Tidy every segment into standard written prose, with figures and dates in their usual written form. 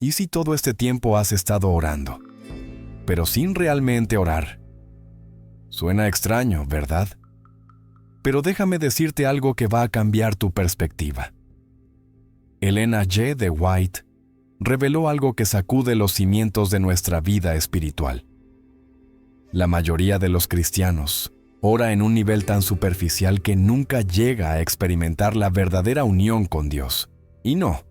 ¿Y si todo este tiempo has estado orando, pero sin realmente orar? Suena extraño, ¿verdad? Pero déjame decirte algo que va a cambiar tu perspectiva. Elena G. de White reveló algo que sacude los cimientos de nuestra vida espiritual. La mayoría de los cristianos ora en un nivel tan superficial que nunca llega a experimentar la verdadera unión con Dios. Y no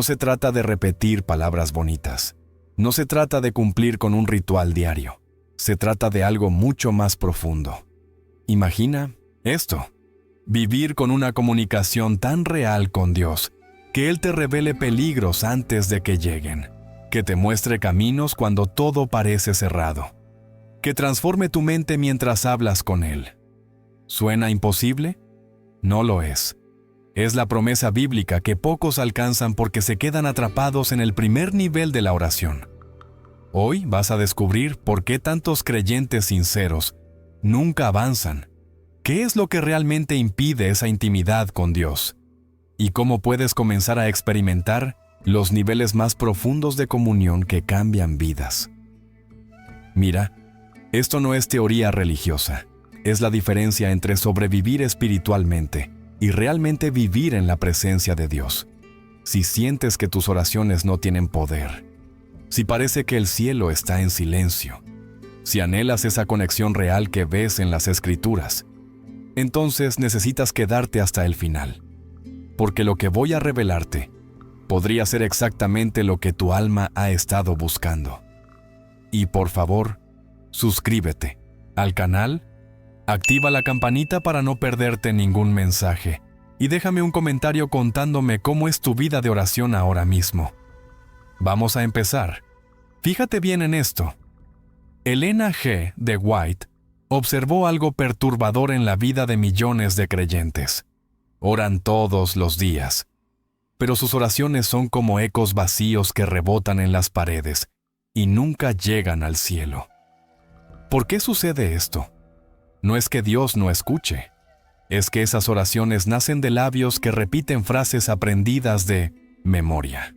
se trata de repetir palabras bonitas. No se trata de cumplir con un ritual diario. Se trata de algo mucho más profundo. Imagina esto: vivir con una comunicación tan real con Dios que Él te revele peligros antes de que lleguen, que te muestre caminos cuando todo parece cerrado, que transforme tu mente mientras hablas con Él. ¿Suena imposible? No lo es. Es la promesa bíblica que pocos alcanzan porque se quedan atrapados en el primer nivel de la oración. Hoy vas a descubrir por qué tantos creyentes sinceros nunca avanzan, qué es lo que realmente impide esa intimidad con Dios, y cómo puedes comenzar a experimentar los niveles más profundos de comunión que cambian vidas. Mira, esto no es teoría religiosa, es la diferencia entre sobrevivir espiritualmente y realmente vivir en la presencia de Dios. Si sientes que tus oraciones no tienen poder, si parece que el cielo está en silencio, si anhelas esa conexión real que ves en las Escrituras, entonces necesitas quedarte hasta el final, porque lo que voy a revelarte podría ser exactamente lo que tu alma ha estado buscando. Y por favor, suscríbete al canal, activa la campanita para no perderte ningún mensaje y déjame un comentario contándome cómo es tu vida de oración ahora mismo. Vamos a empezar. Fíjate bien en esto. Elena G. de White observó algo perturbador en la vida de millones de creyentes. Oran todos los días, pero sus oraciones son como ecos vacíos que rebotan en las paredes y nunca llegan al cielo. ¿Por qué sucede esto? No es que Dios no escuche, es que esas oraciones nacen de labios que repiten frases aprendidas de memoria.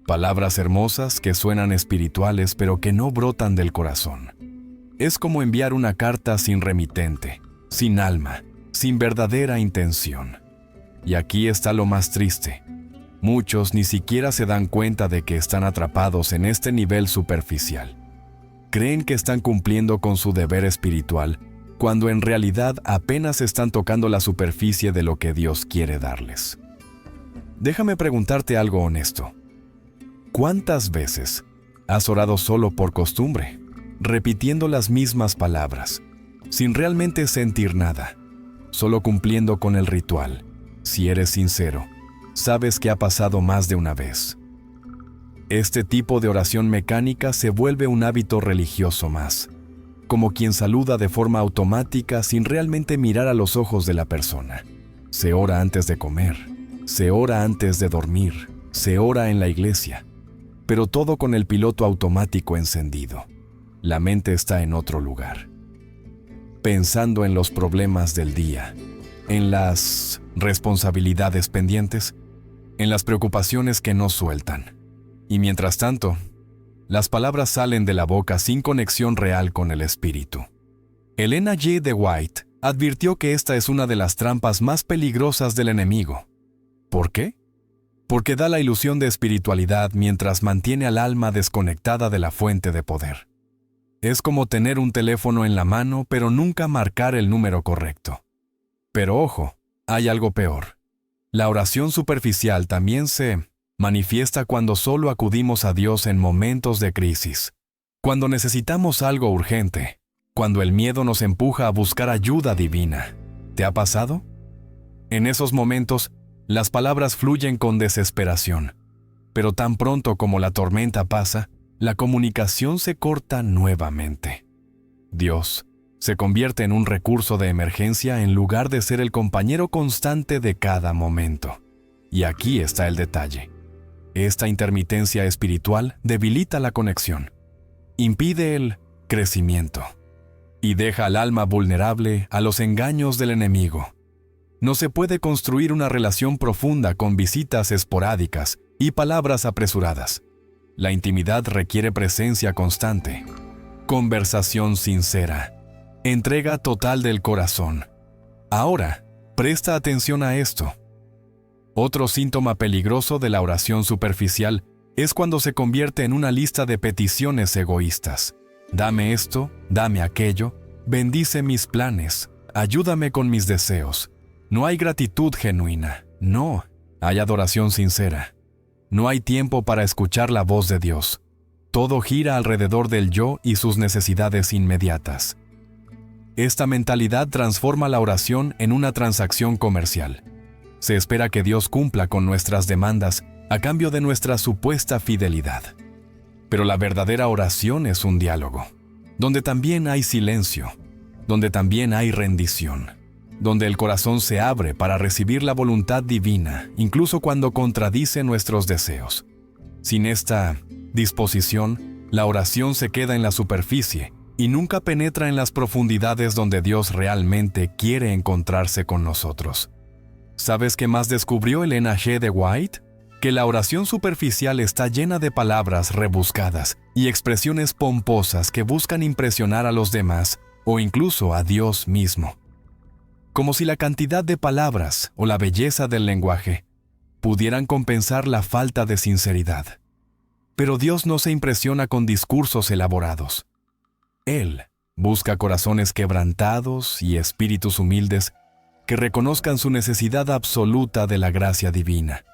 Palabras hermosas que suenan espirituales pero que no brotan del corazón. Es como enviar una carta sin remitente, sin alma, sin verdadera intención. Y aquí está lo más triste. Muchos ni siquiera se dan cuenta de que están atrapados en este nivel superficial. Creen que están cumpliendo con su deber espiritual, cuando en realidad apenas están tocando la superficie de lo que Dios quiere darles. Déjame preguntarte algo honesto. ¿Cuántas veces has orado solo por costumbre, repitiendo las mismas palabras, sin realmente sentir nada, solo cumpliendo con el ritual? Si eres sincero, sabes que ha pasado más de una vez. Este tipo de oración mecánica se vuelve un hábito religioso más, como quien saluda de forma automática sin realmente mirar a los ojos de la persona. Se ora antes de comer, se ora antes de dormir, se ora en la iglesia, pero todo con el piloto automático encendido. La mente está en otro lugar, pensando en los problemas del día, en las responsabilidades pendientes, en las preocupaciones que no sueltan. Y mientras tanto, las palabras salen de la boca sin conexión real con el espíritu. Elena G. de White advirtió que esta es una de las trampas más peligrosas del enemigo. ¿Por qué? Porque da la ilusión de espiritualidad mientras mantiene al alma desconectada de la fuente de poder. Es como tener un teléfono en la mano pero nunca marcar el número correcto. Pero ojo, hay algo peor. La oración superficial también se manifiesta cuando solo acudimos a Dios en momentos de crisis, cuando necesitamos algo urgente, cuando el miedo nos empuja a buscar ayuda divina. ¿Te ha pasado? En esos momentos, las palabras fluyen con desesperación, pero tan pronto como la tormenta pasa, la comunicación se corta nuevamente. Dios se convierte en un recurso de emergencia en lugar de ser el compañero constante de cada momento. Y aquí está el detalle. Esta intermitencia espiritual debilita la conexión, impide el crecimiento y deja al alma vulnerable a los engaños del enemigo. No se puede construir una relación profunda con visitas esporádicas y palabras apresuradas. La intimidad requiere presencia constante, conversación sincera, entrega total del corazón. Ahora, presta atención a esto. Otro síntoma peligroso de la oración superficial es cuando se convierte en una lista de peticiones egoístas. Dame esto, dame aquello, bendice mis planes, ayúdame con mis deseos. No hay gratitud genuina, no, hay adoración sincera. No hay tiempo para escuchar la voz de Dios. Todo gira alrededor del yo y sus necesidades inmediatas. Esta mentalidad transforma la oración en una transacción comercial. Se espera que Dios cumpla con nuestras demandas a cambio de nuestra supuesta fidelidad. Pero la verdadera oración es un diálogo, donde también hay silencio, donde también hay rendición, donde el corazón se abre para recibir la voluntad divina, incluso cuando contradice nuestros deseos. Sin esta disposición, la oración se queda en la superficie y nunca penetra en las profundidades donde Dios realmente quiere encontrarse con nosotros. ¿Sabes qué más descubrió Elena G. de White? Que la oración superficial está llena de palabras rebuscadas y expresiones pomposas que buscan impresionar a los demás o incluso a Dios mismo. Como si la cantidad de palabras o la belleza del lenguaje pudieran compensar la falta de sinceridad. Pero Dios no se impresiona con discursos elaborados. Él busca corazones quebrantados y espíritus humildes que reconozcan su necesidad absoluta de la gracia divina.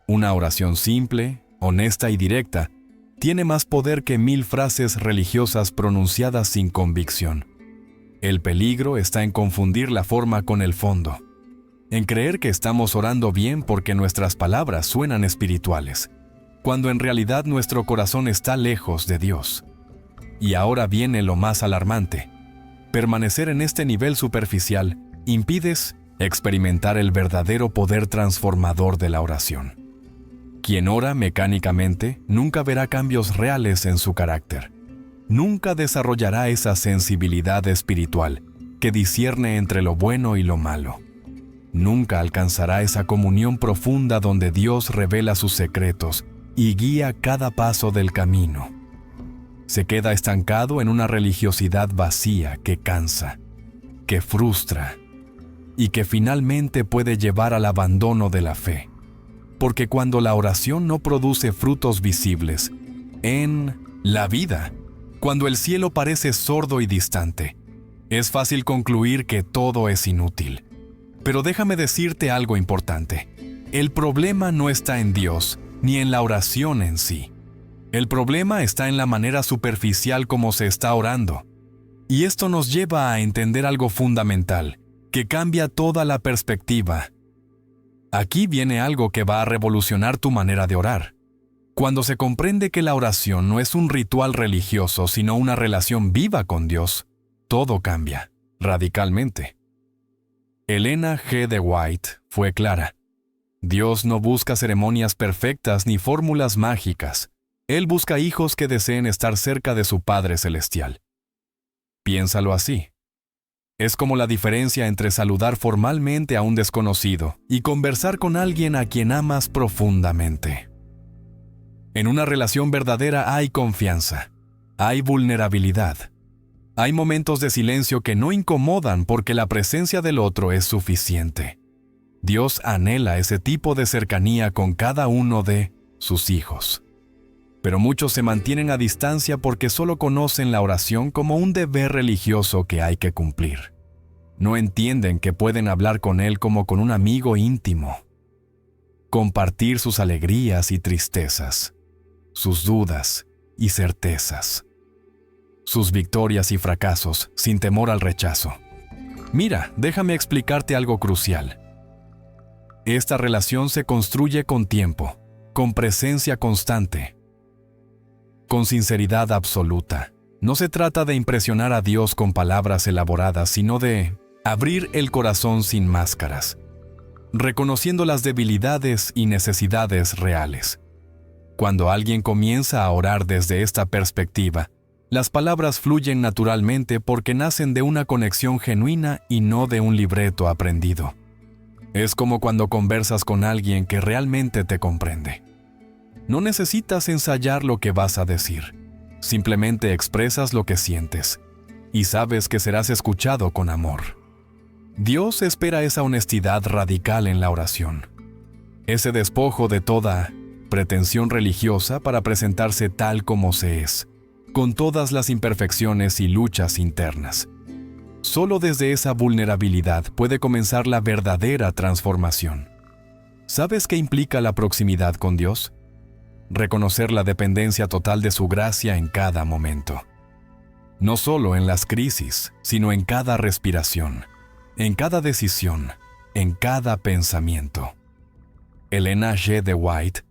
Una oración simple, honesta y directa tiene más poder que 1000 frases religiosas pronunciadas sin convicción. El peligro está en confundir la forma con el fondo, en creer que estamos orando bien porque nuestras palabras suenan espirituales, cuando en realidad nuestro corazón está lejos de Dios. Y ahora viene lo más alarmante. Permanecer en este nivel superficial impides experimentar el verdadero poder transformador de la oración. Quien ora mecánicamente nunca verá cambios reales en su carácter. Nunca desarrollará esa sensibilidad espiritual que discierne entre lo bueno y lo malo. Nunca alcanzará esa comunión profunda donde Dios revela sus secretos y guía cada paso del camino. Se queda estancado en una religiosidad vacía que cansa, que frustra y que finalmente puede llevar al abandono de la fe. Porque cuando la oración no produce frutos visibles en la vida, cuando el cielo parece sordo y distante, es fácil concluir que todo es inútil. Pero déjame decirte algo importante. El problema no está en Dios, ni en la oración en sí. El problema está en la manera superficial como se está orando. Y esto nos lleva a entender algo fundamental, que cambia toda la perspectiva. Aquí viene algo que va a revolucionar tu manera de orar. Cuando se comprende que la oración no es un ritual religioso, sino una relación viva con Dios, todo cambia, radicalmente. Elena G. de White fue clara. Dios no busca ceremonias perfectas ni fórmulas mágicas. Él busca hijos que deseen estar cerca de su Padre Celestial. Piénsalo así. Es como la diferencia entre saludar formalmente a un desconocido y conversar con alguien a quien amas profundamente. En una relación verdadera hay confianza, hay vulnerabilidad. Hay momentos de silencio que no incomodan porque la presencia del otro es suficiente. Dios anhela ese tipo de cercanía con cada uno de sus hijos. Pero muchos se mantienen a distancia porque solo conocen la oración como un deber religioso que hay que cumplir. No entienden que pueden hablar con Él como con un amigo íntimo. Compartir sus alegrías y tristezas, sus dudas y certezas, sus victorias y fracasos sin temor al rechazo. Mira, déjame explicarte algo crucial. Esta relación se construye con tiempo, con presencia constante, con sinceridad absoluta. No se trata de impresionar a Dios con palabras elaboradas, sino de abrir el corazón sin máscaras, reconociendo las debilidades y necesidades reales. Cuando alguien comienza a orar desde esta perspectiva, las palabras fluyen naturalmente porque nacen de una conexión genuina y no de un libreto aprendido. Es como cuando conversas con alguien que realmente te comprende. No necesitas ensayar lo que vas a decir. Simplemente expresas lo que sientes y sabes que serás escuchado con amor. Dios espera esa honestidad radical en la oración, ese despojo de toda pretensión religiosa para presentarse tal como se es, con todas las imperfecciones y luchas internas. Solo desde esa vulnerabilidad puede comenzar la verdadera transformación. ¿Sabes qué implica la proximidad con Dios? Reconocer la dependencia total de su gracia en cada momento. No solo en las crisis, sino en cada respiración, en cada decisión, en cada pensamiento. Elena G. de White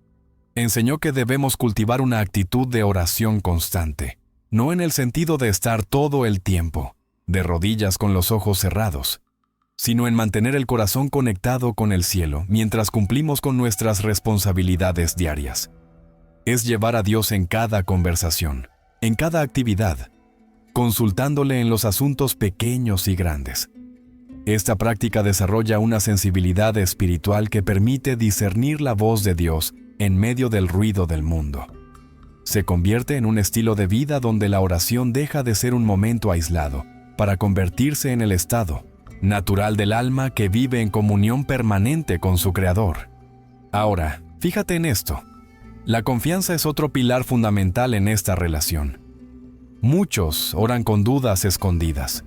enseñó que debemos cultivar una actitud de oración constante, no en el sentido de estar todo el tiempo de rodillas con los ojos cerrados, sino en mantener el corazón conectado con el cielo mientras cumplimos con nuestras responsabilidades diarias. Es llevar a Dios en cada conversación, en cada actividad, consultándole en los asuntos pequeños y grandes. Esta práctica desarrolla una sensibilidad espiritual que permite discernir la voz de Dios en medio del ruido del mundo. Se convierte en un estilo de vida donde la oración deja de ser un momento aislado para convertirse en el estado natural del alma que vive en comunión permanente con su Creador. Ahora, fíjate en esto. La confianza es otro pilar fundamental en esta relación. Muchos oran con dudas escondidas,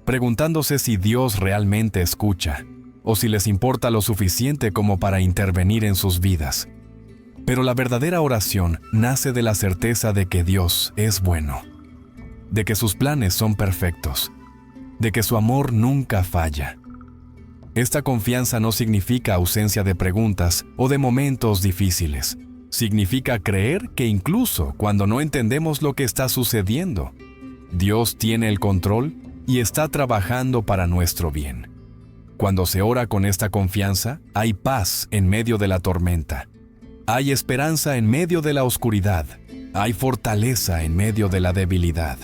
preguntándose si Dios realmente escucha o si les importa lo suficiente como para intervenir en sus vidas. Pero la verdadera oración nace de la certeza de que Dios es bueno, de que sus planes son perfectos, de que su amor nunca falla. Esta confianza no significa ausencia de preguntas o de momentos difíciles. Significa creer que incluso cuando no entendemos lo que está sucediendo, Dios tiene el control y está trabajando para nuestro bien. Cuando se ora con esta confianza, hay paz en medio de la tormenta. Hay esperanza en medio de la oscuridad. Hay fortaleza en medio de la debilidad.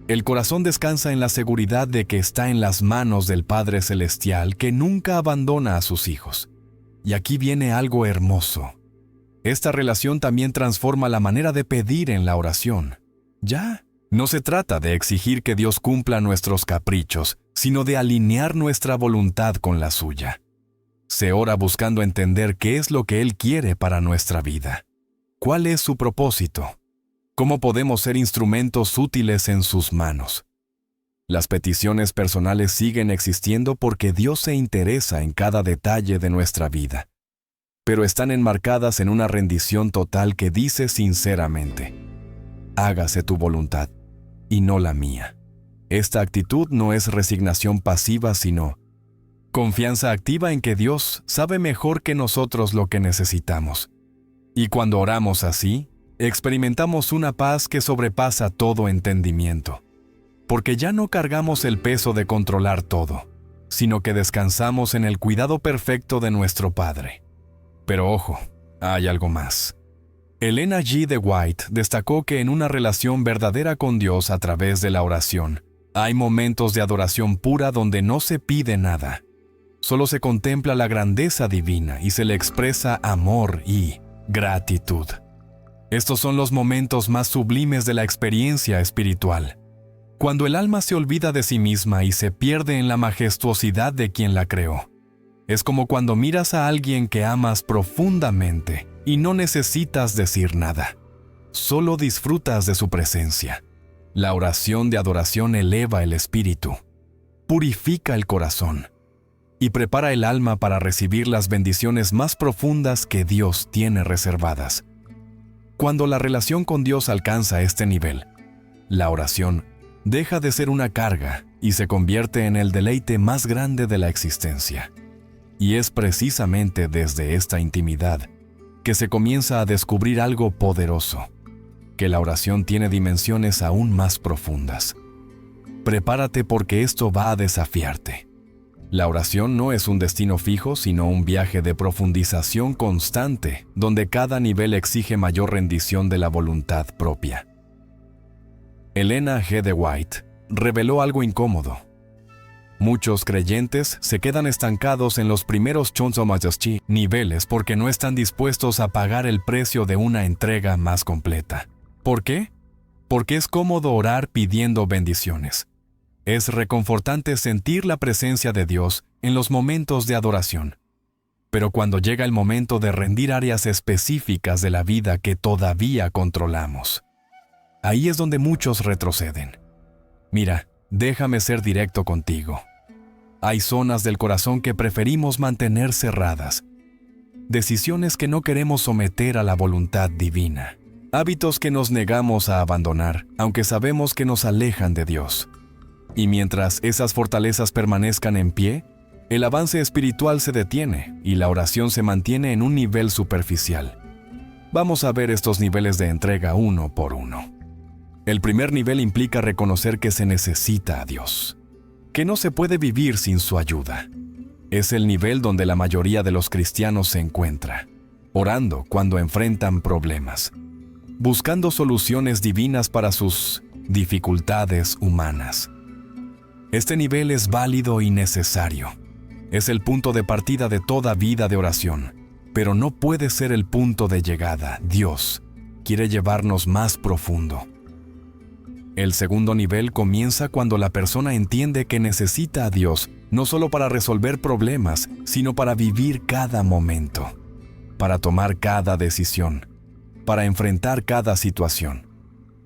El corazón descansa en la seguridad de que está en las manos del Padre Celestial que nunca abandona a sus hijos. Y aquí viene algo hermoso. Esta relación también transforma la manera de pedir en la oración. Ya, no se trata de exigir que Dios cumpla nuestros caprichos, sino de alinear nuestra voluntad con la suya. Se ora buscando entender qué es lo que Él quiere para nuestra vida. ¿Cuál es su propósito? ¿Cómo podemos ser instrumentos útiles en sus manos? Las peticiones personales siguen existiendo porque Dios se interesa en cada detalle de nuestra vida, pero están enmarcadas en una rendición total que dice sinceramente: hágase tu voluntad y no la mía. Esta actitud no es resignación pasiva, sino confianza activa en que Dios sabe mejor que nosotros lo que necesitamos. Y cuando oramos así, experimentamos una paz que sobrepasa todo entendimiento, porque ya no cargamos el peso de controlar todo, sino que descansamos en el cuidado perfecto de nuestro Padre. Pero ojo, hay algo más. Elena G. de White destacó que en una relación verdadera con Dios a través de la oración, hay momentos de adoración pura donde no se pide nada. Solo se contempla la grandeza divina y se le expresa amor y gratitud. Estos son los momentos más sublimes de la experiencia espiritual. Cuando el alma se olvida de sí misma y se pierde en la majestuosidad de quien la creó. Es como cuando miras a alguien que amas profundamente y no necesitas decir nada. Solo disfrutas de su presencia. La oración de adoración eleva el espíritu, purifica el corazón y prepara el alma para recibir las bendiciones más profundas que Dios tiene reservadas. Cuando la relación con Dios alcanza este nivel, la oración deja de ser una carga y se convierte en el deleite más grande de la existencia. Y es precisamente desde esta intimidad que se comienza a descubrir algo poderoso, que la oración tiene dimensiones aún más profundas. Prepárate porque esto va a desafiarte. La oración no es un destino fijo, sino un viaje de profundización constante, donde cada nivel exige mayor rendición de la voluntad propia. Elena G. de White reveló algo incómodo. Muchos creyentes se quedan estancados en los primeros chonsomayashi niveles porque no están dispuestos a pagar el precio de una entrega más completa. ¿Por qué? Porque es cómodo orar pidiendo bendiciones. Es reconfortante sentir la presencia de Dios en los momentos de adoración. Pero cuando llega el momento de rendir áreas específicas de la vida que todavía controlamos, ahí es donde muchos retroceden. Mira, déjame ser directo contigo. Hay zonas del corazón que preferimos mantener cerradas, decisiones que no queremos someter a la voluntad divina, hábitos que nos negamos a abandonar, aunque sabemos que nos alejan de Dios. Y mientras esas fortalezas permanezcan en pie, el avance espiritual se detiene y la oración se mantiene en un nivel superficial. Vamos a ver estos niveles de entrega uno por uno. El primer nivel implica reconocer que se necesita a Dios, que no se puede vivir sin su ayuda. Es el nivel donde la mayoría de los cristianos se encuentra, orando cuando enfrentan problemas, buscando soluciones divinas para sus dificultades humanas. Este nivel es válido y necesario. Es el punto de partida de toda vida de oración, pero no puede ser el punto de llegada. Dios quiere llevarnos más profundo. El segundo nivel comienza cuando la persona entiende que necesita a Dios no solo para resolver problemas, sino para vivir cada momento, para tomar cada decisión, para enfrentar cada situación.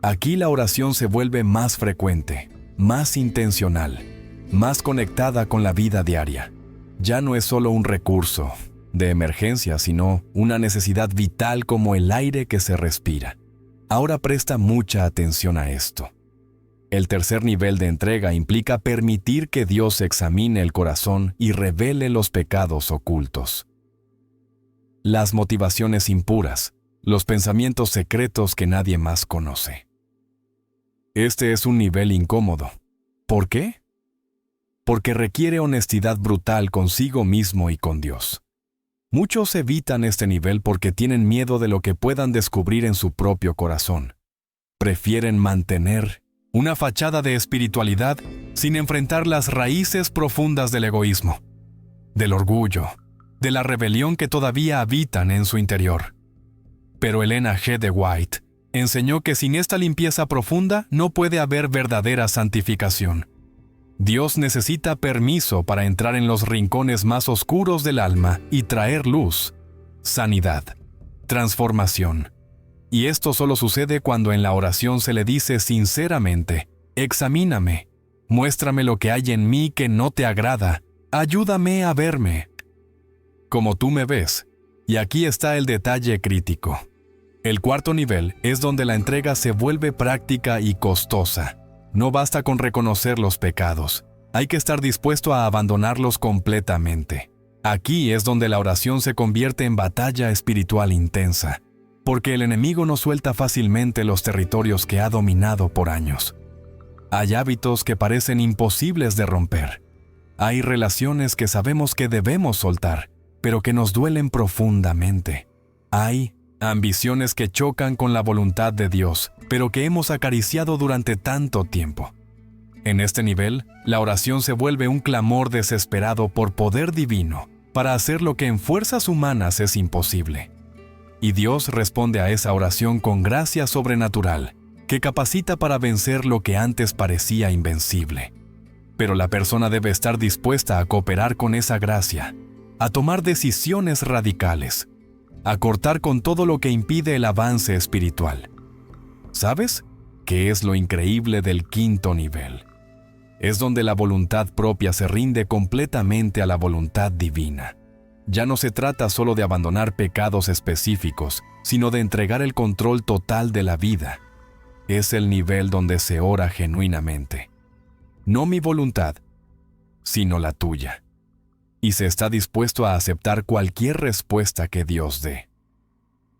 Aquí la oración se vuelve más frecuente, más intencional, más conectada con la vida diaria. Ya no es solo un recurso de emergencia, sino una necesidad vital como el aire que se respira. Ahora presta mucha atención a esto. El tercer nivel de entrega implica permitir que Dios examine el corazón y revele los pecados ocultos. Las motivaciones impuras, los pensamientos secretos que nadie más conoce. Este es un nivel incómodo. ¿Por qué? Porque requiere honestidad brutal consigo mismo y con Dios. Muchos evitan este nivel porque tienen miedo de lo que puedan descubrir en su propio corazón. Prefieren mantener una fachada de espiritualidad sin enfrentar las raíces profundas del egoísmo, del orgullo, de la rebelión que todavía habitan en su interior. Pero Elena G. de White enseñó que sin esta limpieza profunda no puede haber verdadera santificación. Dios necesita permiso para entrar en los rincones más oscuros del alma y traer luz, sanidad, transformación. Y esto solo sucede cuando en la oración se le dice sinceramente: examíname, muéstrame lo que hay en mí que no te agrada, ayúdame a verme como tú me ves. Y aquí está el detalle crítico. El cuarto nivel es donde la entrega se vuelve práctica y costosa. No basta con reconocer los pecados, hay que estar dispuesto a abandonarlos completamente. Aquí es donde la oración se convierte en batalla espiritual intensa, porque el enemigo no suelta fácilmente los territorios que ha dominado por años. Hay hábitos que parecen imposibles de romper. Hay relaciones que sabemos que debemos soltar, pero que nos duelen profundamente. Hay ambiciones que chocan con la voluntad de Dios, pero que hemos acariciado durante tanto tiempo. En este nivel, la oración se vuelve un clamor desesperado por poder divino para hacer lo que en fuerzas humanas es imposible. Y Dios responde a esa oración con gracia sobrenatural, que capacita para vencer lo que antes parecía invencible. Pero la persona debe estar dispuesta a cooperar con esa gracia, a tomar decisiones radicales, a cortar con todo lo que impide el avance espiritual. ¿Sabes qué es lo increíble del quinto nivel? Es donde la voluntad propia se rinde completamente a la voluntad divina. Ya no se trata solo de abandonar pecados específicos, sino de entregar el control total de la vida. Es el nivel donde se ora genuinamente. No mi voluntad, sino la tuya. Y se está dispuesto a aceptar cualquier respuesta que Dios dé.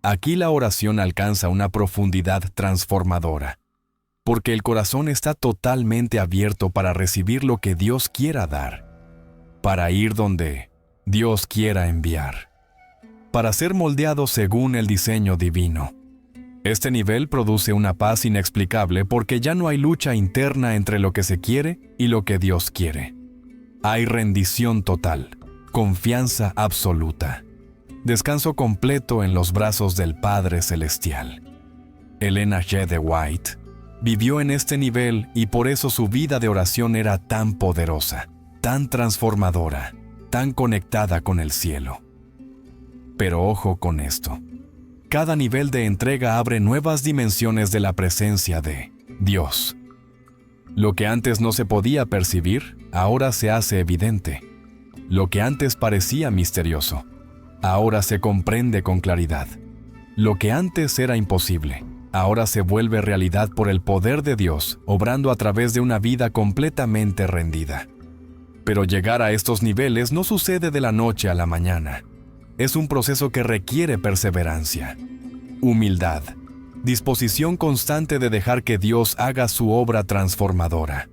Aquí la oración alcanza una profundidad transformadora, porque el corazón está totalmente abierto para recibir lo que Dios quiera dar, para ir donde Dios quiera enviar, para ser moldeado según el diseño divino. Este nivel produce una paz inexplicable porque ya no hay lucha interna entre lo que se quiere y lo que Dios quiere. Hay rendición total, confianza absoluta, descanso completo en los brazos del Padre Celestial. Elena G. de White vivió en este nivel y por eso su vida de oración era tan poderosa, tan transformadora, tan conectada con el cielo. Pero ojo con esto. Cada nivel de entrega abre nuevas dimensiones de la presencia de Dios. Lo que antes no se podía percibir, ahora se hace evidente. Lo que antes parecía misterioso, ahora se comprende con claridad. Lo que antes era imposible, ahora se vuelve realidad por el poder de Dios, obrando a través de una vida completamente rendida. Pero llegar a estos niveles no sucede de la noche a la mañana. Es un proceso que requiere perseverancia, humildad, disposición constante de dejar que Dios haga su obra transformadora.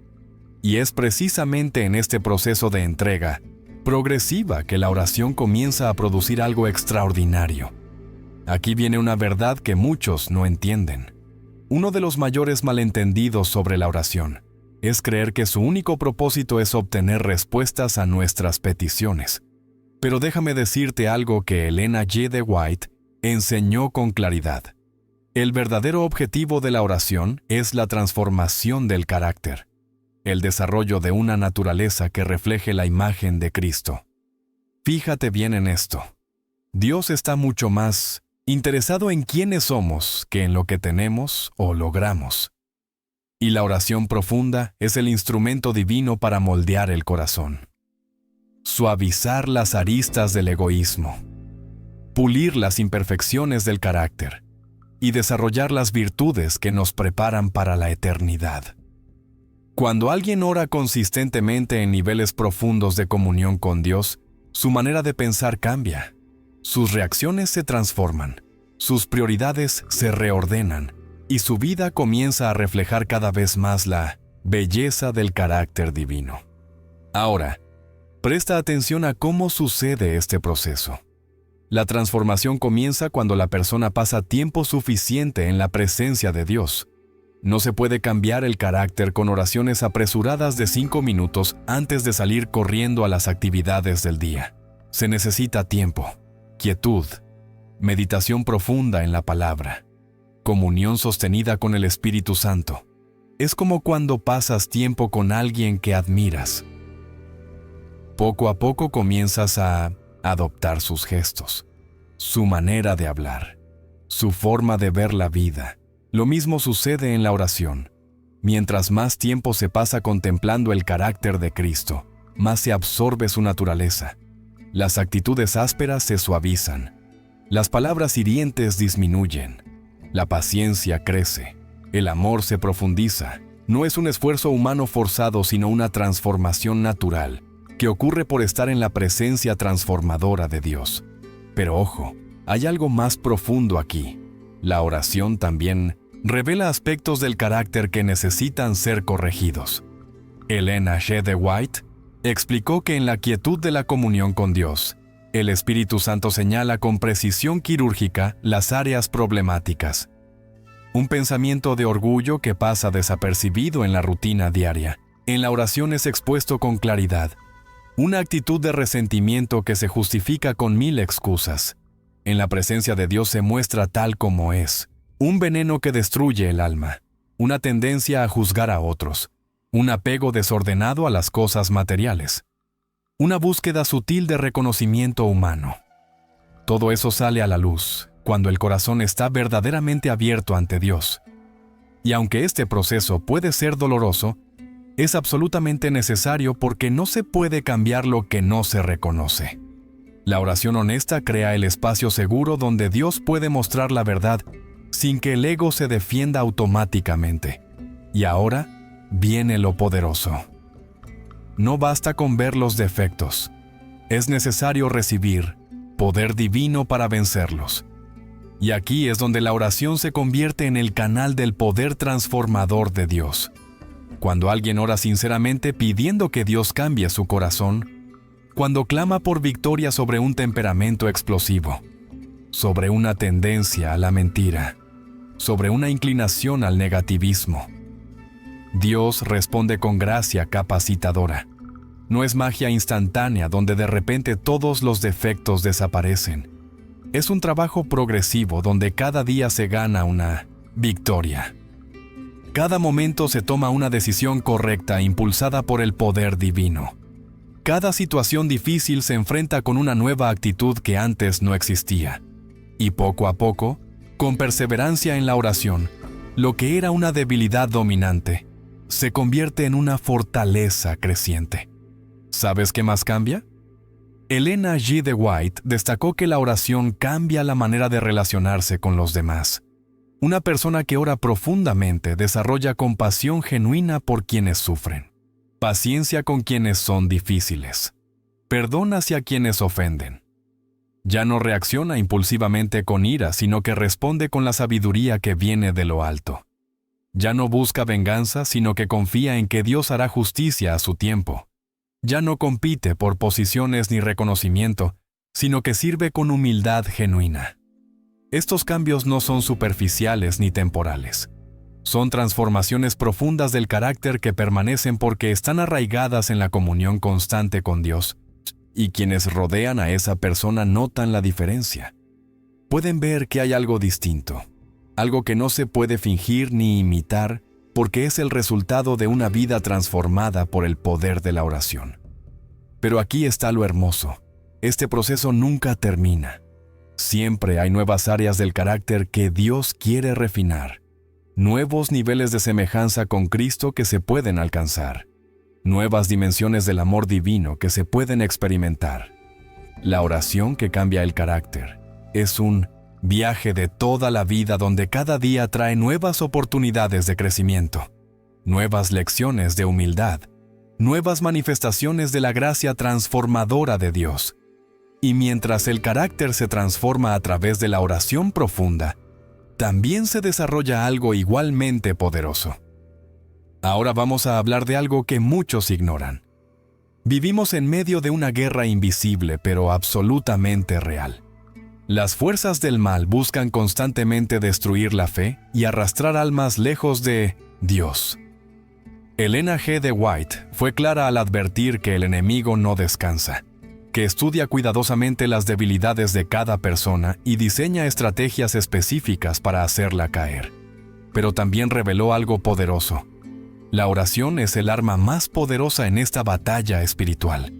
Y es precisamente en este proceso de entrega progresiva que la oración comienza a producir algo extraordinario. Aquí viene una verdad que muchos no entienden. Uno de los mayores malentendidos sobre la oración es creer que su único propósito es obtener respuestas a nuestras peticiones. Pero déjame decirte algo que Elena G. de White enseñó con claridad. El verdadero objetivo de la oración es la transformación del carácter, el desarrollo de una naturaleza que refleje la imagen de Cristo. Fíjate bien en esto. Dios está mucho más interesado en quiénes somos que en lo que tenemos o logramos. Y la oración profunda es el instrumento divino para moldear el corazón. Suavizar las aristas del egoísmo, pulir las imperfecciones del carácter y desarrollar las virtudes que nos preparan para la eternidad. Cuando alguien ora consistentemente en niveles profundos de comunión con Dios, su manera de pensar cambia, sus reacciones se transforman, sus prioridades se reordenan y su vida comienza a reflejar cada vez más la belleza del carácter divino. Ahora, presta atención a cómo sucede este proceso. La transformación comienza cuando la persona pasa tiempo suficiente en la presencia de Dios. No se puede cambiar el carácter con oraciones apresuradas de 5 minutos antes de salir corriendo a las actividades del día. Se necesita tiempo, quietud, meditación profunda en la palabra, comunión sostenida con el Espíritu Santo. Es como cuando pasas tiempo con alguien que admiras. Poco a poco comienzas a adoptar sus gestos, su manera de hablar, su forma de ver la vida. Lo mismo sucede en la oración. Mientras más tiempo se pasa contemplando el carácter de Cristo, más se absorbe su naturaleza. Las actitudes ásperas se suavizan, las palabras hirientes disminuyen, la paciencia crece, el amor se profundiza. No es un esfuerzo humano forzado, sino una transformación natural que ocurre por estar en la presencia transformadora de Dios. Pero ojo, hay algo más profundo aquí. La oración también revela aspectos del carácter que necesitan ser corregidos. Elena G. de White explicó que en la quietud de la comunión con Dios, el Espíritu Santo señala con precisión quirúrgica las áreas problemáticas. Un pensamiento de orgullo que pasa desapercibido en la rutina diaria, en la oración es expuesto con claridad. Una actitud de resentimiento que se justifica con 1000 excusas. En la presencia de Dios se muestra tal como es. Un veneno que destruye el alma. Una tendencia a juzgar a otros. Un apego desordenado a las cosas materiales. Una búsqueda sutil de reconocimiento humano. Todo eso sale a la luz cuando el corazón está verdaderamente abierto ante Dios. Y aunque este proceso puede ser doloroso, es absolutamente necesario porque no se puede cambiar lo que no se reconoce. La oración honesta crea el espacio seguro donde Dios puede mostrar la verdad sin que el ego se defienda automáticamente. Y ahora viene lo poderoso. No basta con ver los defectos. Es necesario recibir poder divino para vencerlos. Y aquí es donde la oración se convierte en el canal del poder transformador de Dios. Cuando alguien ora sinceramente pidiendo que Dios cambie su corazón, cuando clama por victoria sobre un temperamento explosivo, sobre una tendencia a la mentira, sobre una inclinación al negativismo, Dios responde con gracia capacitadora. No es magia instantánea donde de repente todos los defectos desaparecen. Es un trabajo progresivo donde cada día se gana una victoria. Cada momento se toma una decisión correcta impulsada por el poder divino. Cada situación difícil se enfrenta con una nueva actitud que antes no existía. Y poco a poco, con perseverancia en la oración, lo que era una debilidad dominante se convierte en una fortaleza creciente. ¿Sabes qué más cambia? Ellen G. de White destacó que la oración cambia la manera de relacionarse con los demás. Una persona que ora profundamente desarrolla compasión genuina por quienes sufren, paciencia con quienes son difíciles, perdón hacia quienes ofenden. Ya no reacciona impulsivamente con ira, sino que responde con la sabiduría que viene de lo alto. Ya no busca venganza, sino que confía en que Dios hará justicia a su tiempo. Ya no compite por posiciones ni reconocimiento, sino que sirve con humildad genuina. Estos cambios no son superficiales ni temporales. Son transformaciones profundas del carácter que permanecen porque están arraigadas en la comunión constante con Dios, y quienes rodean a esa persona notan la diferencia. Pueden ver que hay algo distinto, algo que no se puede fingir ni imitar, porque es el resultado de una vida transformada por el poder de la oración. Pero aquí está lo hermoso. Este proceso nunca termina. Siempre hay nuevas áreas del carácter que Dios quiere refinar, nuevos niveles de semejanza con Cristo que se pueden alcanzar, nuevas dimensiones del amor divino que se pueden experimentar. La oración que cambia el carácter es un viaje de toda la vida donde cada día trae nuevas oportunidades de crecimiento, nuevas lecciones de humildad, nuevas manifestaciones de la gracia transformadora de Dios. Y mientras el carácter se transforma a través de la oración profunda, también se desarrolla algo igualmente poderoso. Ahora vamos a hablar de algo que muchos ignoran. Vivimos en medio de una guerra invisible pero absolutamente real. Las fuerzas del mal buscan constantemente destruir la fe y arrastrar almas lejos de Dios. Ellen G. de White fue clara al advertir que el enemigo no descansa, que estudia cuidadosamente las debilidades de cada persona y diseña estrategias específicas para hacerla caer. Pero también reveló algo poderoso. La oración es el arma más poderosa en esta batalla espiritual.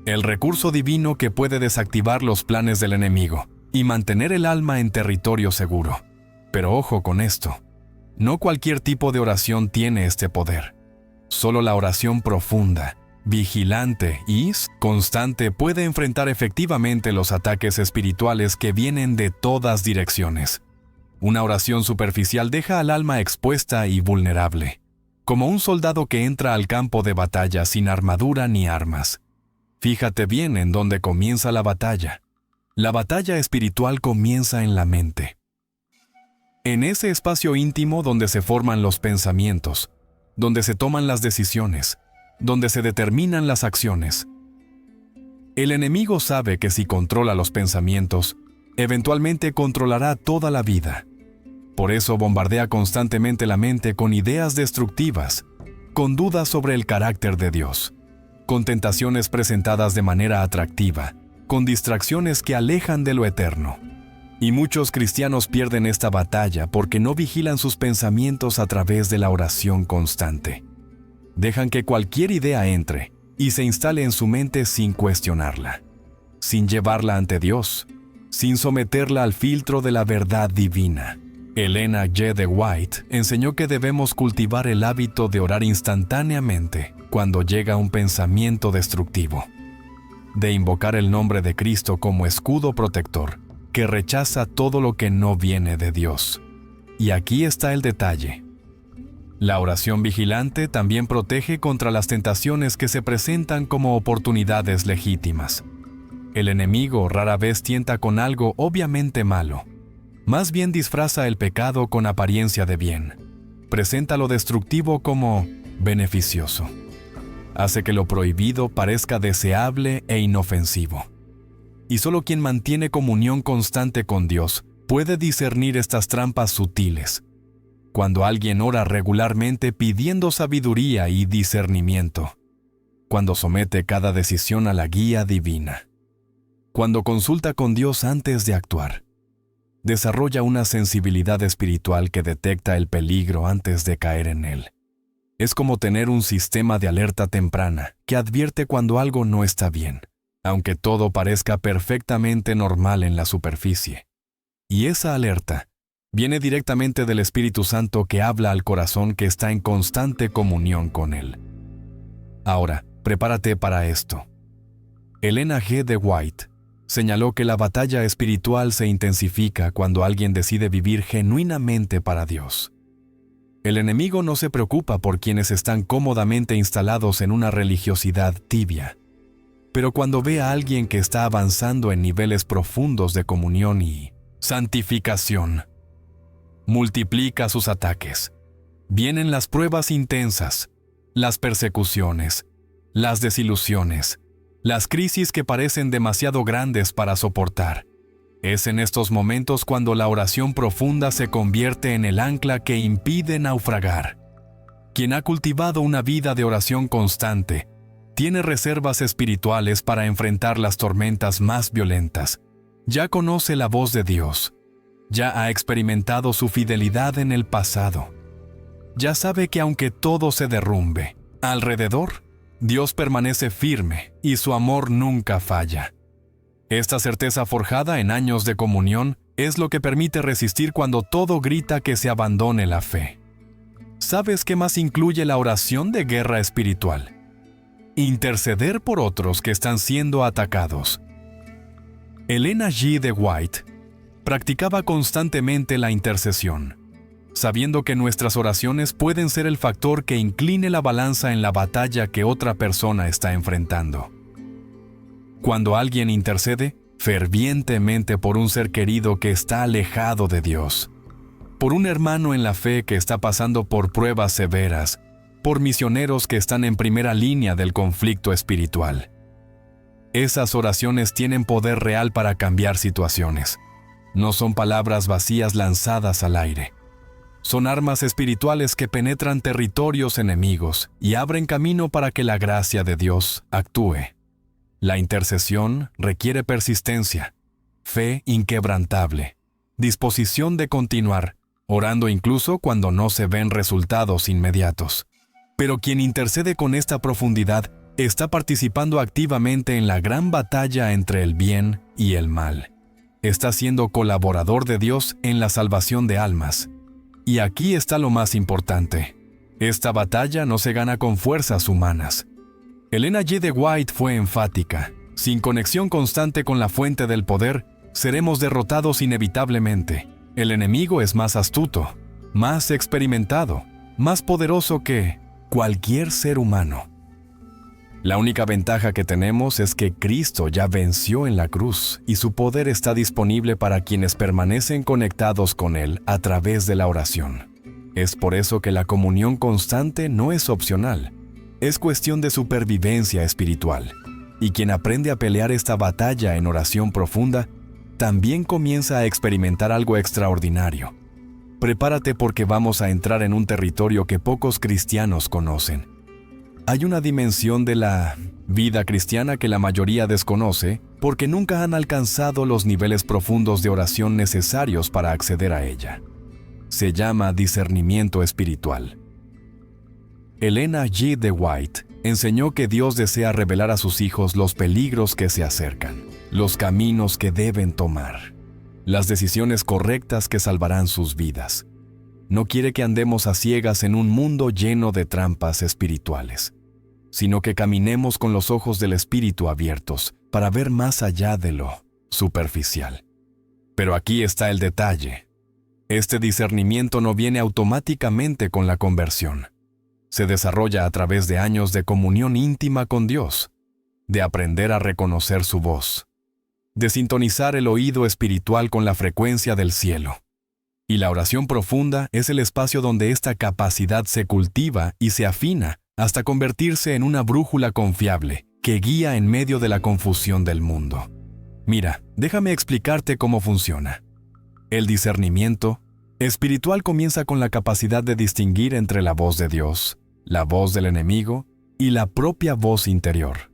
El recurso divino que puede desactivar los planes del enemigo y mantener el alma en territorio seguro. Pero ojo con esto. No cualquier tipo de oración tiene este poder. Solo la oración profunda, vigilante y constante puede enfrentar efectivamente los ataques espirituales que vienen de todas direcciones. Una oración superficial deja al alma expuesta y vulnerable, como un soldado que entra al campo de batalla sin armadura ni armas. Fíjate bien en dónde comienza la batalla. La batalla espiritual comienza en la mente. En ese espacio íntimo donde se forman los pensamientos, donde se toman las decisiones, donde se determinan las acciones. El enemigo sabe que si controla los pensamientos, eventualmente controlará toda la vida. Por eso bombardea constantemente la mente con ideas destructivas, con dudas sobre el carácter de Dios, con tentaciones presentadas de manera atractiva, con distracciones que alejan de lo eterno. Y muchos cristianos pierden esta batalla porque no vigilan sus pensamientos a través de la oración constante. Dejan que cualquier idea entre y se instale en su mente sin cuestionarla, sin llevarla ante Dios, sin someterla al filtro de la verdad divina. Ellen G. de White enseñó que debemos cultivar el hábito de orar instantáneamente cuando llega un pensamiento destructivo, de invocar el nombre de Cristo como escudo protector que rechaza todo lo que no viene de Dios. Y aquí está el detalle. La oración vigilante también protege contra las tentaciones que se presentan como oportunidades legítimas. El enemigo rara vez tienta con algo obviamente malo. Más bien disfraza el pecado con apariencia de bien. Presenta lo destructivo como beneficioso. Hace que lo prohibido parezca deseable e inofensivo. Y solo quien mantiene comunión constante con Dios puede discernir estas trampas sutiles. Cuando alguien ora regularmente pidiendo sabiduría y discernimiento, cuando somete cada decisión a la guía divina, cuando consulta con Dios antes de actuar. Desarrolla una sensibilidad espiritual que detecta el peligro antes de caer en él. Es como tener un sistema de alerta temprana que advierte cuando algo no está bien, aunque todo parezca perfectamente normal en la superficie. Y esa alerta viene directamente del Espíritu Santo que habla al corazón que está en constante comunión con él. Ahora, prepárate para esto. Elena G. de White señaló que la batalla espiritual se intensifica cuando alguien decide vivir genuinamente para Dios. El enemigo no se preocupa por quienes están cómodamente instalados en una religiosidad tibia, pero cuando ve a alguien que está avanzando en niveles profundos de comunión y santificación, multiplica sus ataques. Vienen las pruebas intensas, las persecuciones, las desilusiones, las crisis que parecen demasiado grandes para soportar. Es en estos momentos cuando la oración profunda se convierte en el ancla que impide naufragar. Quien ha cultivado una vida de oración constante, tiene reservas espirituales para enfrentar las tormentas más violentas. Ya conoce la voz de Dios. Ya ha experimentado su fidelidad en el pasado. Ya sabe que aunque todo se derrumbe alrededor, Dios permanece firme y su amor nunca falla. Esta certeza forjada en años de comunión es lo que permite resistir cuando todo grita que se abandone la fe. ¿Sabes qué más incluye la oración de guerra espiritual? Interceder por otros que están siendo atacados. Elena G. de White practicaba constantemente la intercesión, sabiendo que nuestras oraciones pueden ser el factor que incline la balanza en la batalla que otra persona está enfrentando. Cuando alguien intercede fervientemente por un ser querido que está alejado de Dios, por un hermano en la fe que está pasando por pruebas severas, por misioneros que están en primera línea del conflicto espiritual, esas oraciones tienen poder real para cambiar situaciones. No son palabras vacías lanzadas al aire. Son armas espirituales que penetran territorios enemigos y abren camino para que la gracia de Dios actúe. La intercesión requiere persistencia, fe inquebrantable, disposición de continuar, orando incluso cuando no se ven resultados inmediatos. Pero quien intercede con esta profundidad está participando activamente en la gran batalla entre el bien y el mal. Está siendo colaborador de Dios en la salvación de almas. Y aquí está lo más importante. Esta batalla no se gana con fuerzas humanas. Elena G. de White fue enfática. Sin conexión constante con la fuente del poder, seremos derrotados inevitablemente. El enemigo es más astuto, más experimentado, más poderoso que cualquier ser humano. La única ventaja que tenemos es que Cristo ya venció en la cruz y su poder está disponible para quienes permanecen conectados con Él a través de la oración. Es por eso que la comunión constante no es opcional, es cuestión de supervivencia espiritual. Y quien aprende a pelear esta batalla en oración profunda, también comienza a experimentar algo extraordinario. Prepárate porque vamos a entrar en un territorio que pocos cristianos conocen. Hay una dimensión de la vida cristiana que la mayoría desconoce porque nunca han alcanzado los niveles profundos de oración necesarios para acceder a ella. Se llama discernimiento espiritual. Elena G. de White enseñó que Dios desea revelar a sus hijos los peligros que se acercan, los caminos que deben tomar, las decisiones correctas que salvarán sus vidas. No quiere que andemos a ciegas en un mundo lleno de trampas espirituales, sino que caminemos con los ojos del Espíritu abiertos para ver más allá de lo superficial. Pero aquí está el detalle. Este discernimiento no viene automáticamente con la conversión. Se desarrolla a través de años de comunión íntima con Dios, de aprender a reconocer su voz, de sintonizar el oído espiritual con la frecuencia del cielo. Y la oración profunda es el espacio donde esta capacidad se cultiva y se afina hasta convertirse en una brújula confiable que guía en medio de la confusión del mundo. Mira, déjame explicarte cómo funciona. El discernimiento espiritual comienza con la capacidad de distinguir entre la voz de Dios, la voz del enemigo y la propia voz interior.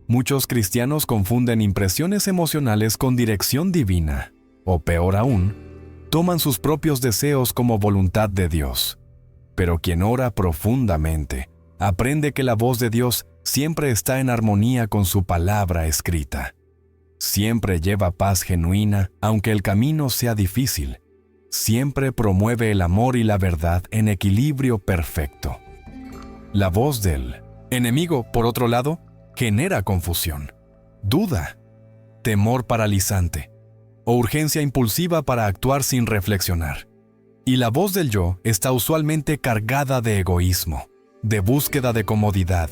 Muchos cristianos confunden impresiones emocionales con dirección divina, o peor aún, toman sus propios deseos como voluntad de Dios. Pero quien ora profundamente, aprende que la voz de Dios siempre está en armonía con su palabra escrita. Siempre lleva paz genuina, aunque el camino sea difícil. Siempre promueve el amor y la verdad en equilibrio perfecto. La voz del enemigo, por otro lado, genera confusión, duda, temor paralizante o urgencia impulsiva para actuar sin reflexionar. Y la voz del yo está usualmente cargada de egoísmo, de búsqueda de comodidad,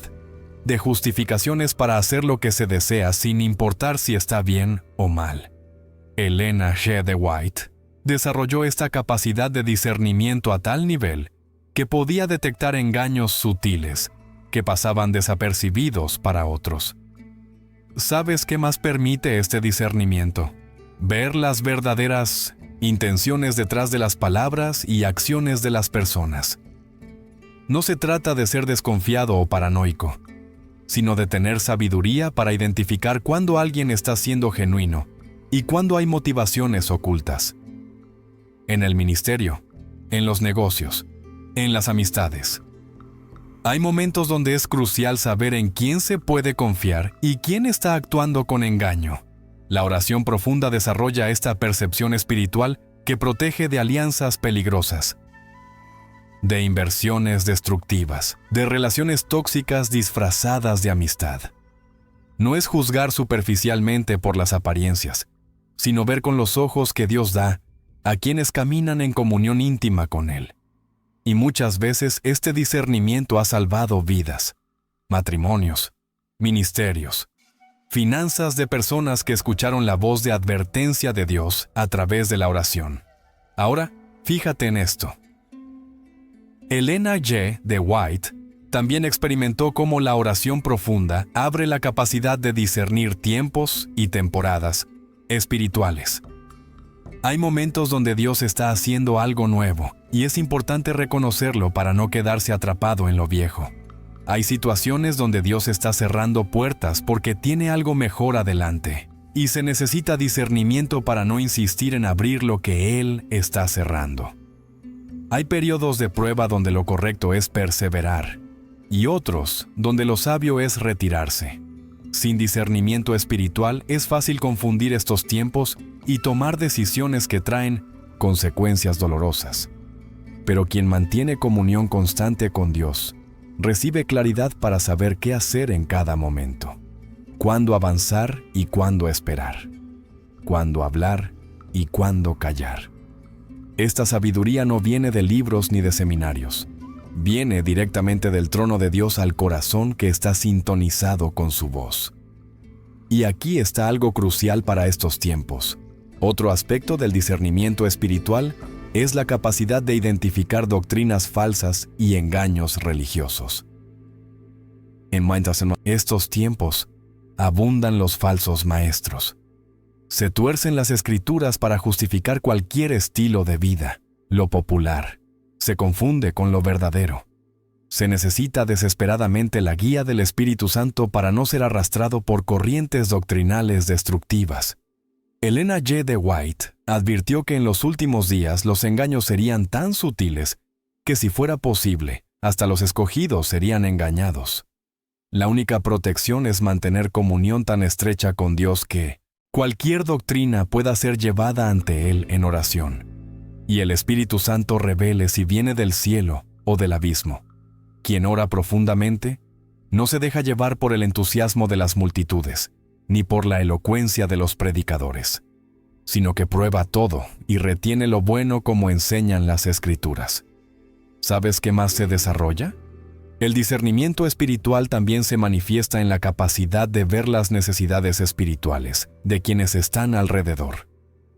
de justificaciones para hacer lo que se desea sin importar si está bien o mal. Elena G. de White desarrolló esta capacidad de discernimiento a tal nivel que podía detectar engaños sutiles que pasaban desapercibidos para otros. ¿Sabes qué más permite este discernimiento? Ver las verdaderas intenciones detrás de las palabras y acciones de las personas. No se trata de ser desconfiado o paranoico, sino de tener sabiduría para identificar cuándo alguien está siendo genuino y cuándo hay motivaciones ocultas. En el ministerio, en los negocios, en las amistades. Hay momentos donde es crucial saber en quién se puede confiar y quién está actuando con engaño. La oración profunda desarrolla esta percepción espiritual que protege de alianzas peligrosas, de inversiones destructivas, de relaciones tóxicas disfrazadas de amistad. No es juzgar superficialmente por las apariencias, sino ver con los ojos que Dios da a quienes caminan en comunión íntima con Él. Y muchas veces este discernimiento ha salvado vidas, matrimonios, ministerios, finanzas de personas que escucharon la voz de advertencia de Dios a través de la oración. Ahora, fíjate en esto. Elena G. de White también experimentó cómo la oración profunda abre la capacidad de discernir tiempos y temporadas espirituales. Hay momentos donde Dios está haciendo algo nuevo, y es importante reconocerlo para no quedarse atrapado en lo viejo. Hay situaciones donde Dios está cerrando puertas porque tiene algo mejor adelante, y se necesita discernimiento para no insistir en abrir lo que Él está cerrando. Hay periodos de prueba donde lo correcto es perseverar, y otros donde lo sabio es retirarse. Sin discernimiento espiritual es fácil confundir estos tiempos y tomar decisiones que traen consecuencias dolorosas. Pero quien mantiene comunión constante con Dios, recibe claridad para saber qué hacer en cada momento, cuándo avanzar y cuándo esperar, cuándo hablar y cuándo callar. Esta sabiduría no viene de libros ni de seminarios. Viene directamente del trono de Dios al corazón que está sintonizado con su voz. Y aquí está algo crucial para estos tiempos. Otro aspecto del discernimiento espiritual es la capacidad de identificar doctrinas falsas y engaños religiosos. En estos tiempos abundan los falsos maestros. Se tuercen las escrituras para justificar cualquier estilo de vida, lo popular. Se confunde con lo verdadero. Se necesita desesperadamente la guía del Espíritu Santo para no ser arrastrado por corrientes doctrinales destructivas. Elena G. de White advirtió que en los últimos días los engaños serían tan sutiles que si fuera posible, hasta los escogidos serían engañados. La única protección es mantener comunión tan estrecha con Dios que cualquier doctrina pueda ser llevada ante Él en oración. Y el Espíritu Santo revele si viene del cielo o del abismo. Quien ora profundamente no se deja llevar por el entusiasmo de las multitudes, ni por la elocuencia de los predicadores, sino que prueba todo y retiene lo bueno como enseñan las Escrituras. ¿Sabes qué más se desarrolla? El discernimiento espiritual también se manifiesta en la capacidad de ver las necesidades espirituales de quienes están alrededor.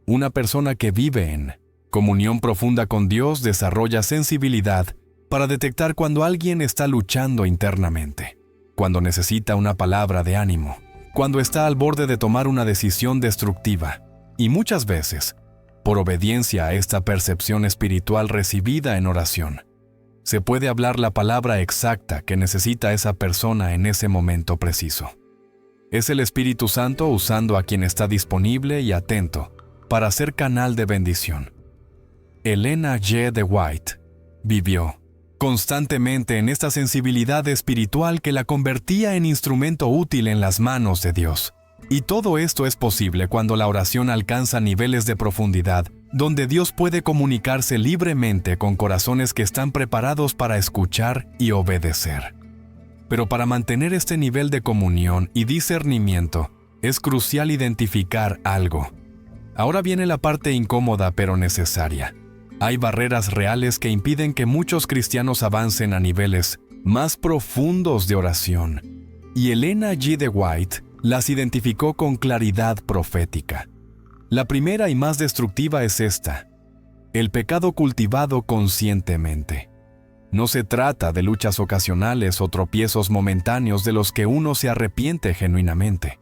Una persona que vive en comunión profunda con Dios desarrolla sensibilidad para detectar cuando alguien está luchando internamente, cuando necesita una palabra de ánimo, cuando está al borde de tomar una decisión destructiva, y muchas veces, por obediencia a esta percepción espiritual recibida en oración, se puede hablar la palabra exacta que necesita esa persona en ese momento preciso. Es el Espíritu Santo usando a quien está disponible y atento para ser canal de bendición. Elena G. de White vivió constantemente en esta sensibilidad espiritual que la convertía en instrumento útil en las manos de Dios. Y todo esto es posible cuando la oración alcanza niveles de profundidad, donde Dios puede comunicarse libremente con corazones que están preparados para escuchar y obedecer. Pero para mantener este nivel de comunión y discernimiento, es crucial identificar algo. Ahora viene la parte incómoda pero necesaria. Hay barreras reales que impiden que muchos cristianos avancen a niveles más profundos de oración. Y Elena G. de White las identificó con claridad profética. La primera y más destructiva es esta: el pecado cultivado conscientemente. No se trata de luchas ocasionales o tropiezos momentáneos de los que uno se arrepiente genuinamente,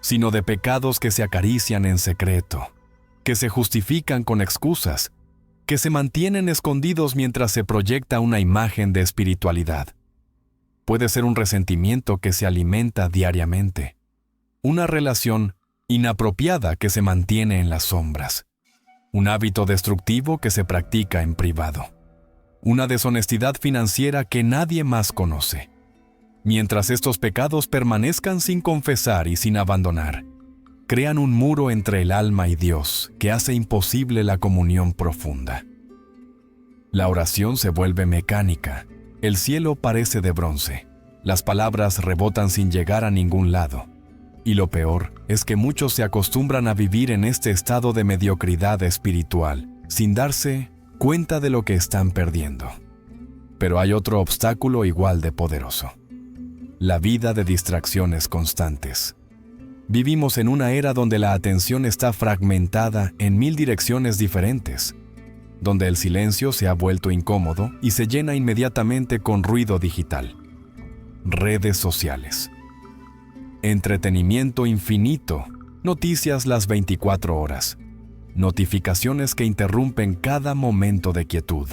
sino de pecados que se acarician en secreto, que se justifican con excusas, que se mantienen escondidos mientras se proyecta una imagen de espiritualidad. Puede ser un resentimiento que se alimenta diariamente, una relación inapropiada que se mantiene en las sombras, un hábito destructivo que se practica en privado, una deshonestidad financiera que nadie más conoce. Mientras estos pecados permanezcan sin confesar y sin abandonar, crean un muro entre el alma y Dios que hace imposible la comunión profunda. La oración se vuelve mecánica, el cielo parece de bronce, las palabras rebotan sin llegar a ningún lado. Y lo peor es que muchos se acostumbran a vivir en este estado de mediocridad espiritual, sin darse cuenta de lo que están perdiendo. Pero hay otro obstáculo igual de poderoso: la vida de distracciones constantes. Vivimos en una era donde la atención está fragmentada en 1000 direcciones diferentes, donde el silencio se ha vuelto incómodo y se llena inmediatamente con ruido digital. Redes sociales, entretenimiento infinito, noticias las 24 horas, notificaciones que interrumpen cada momento de quietud.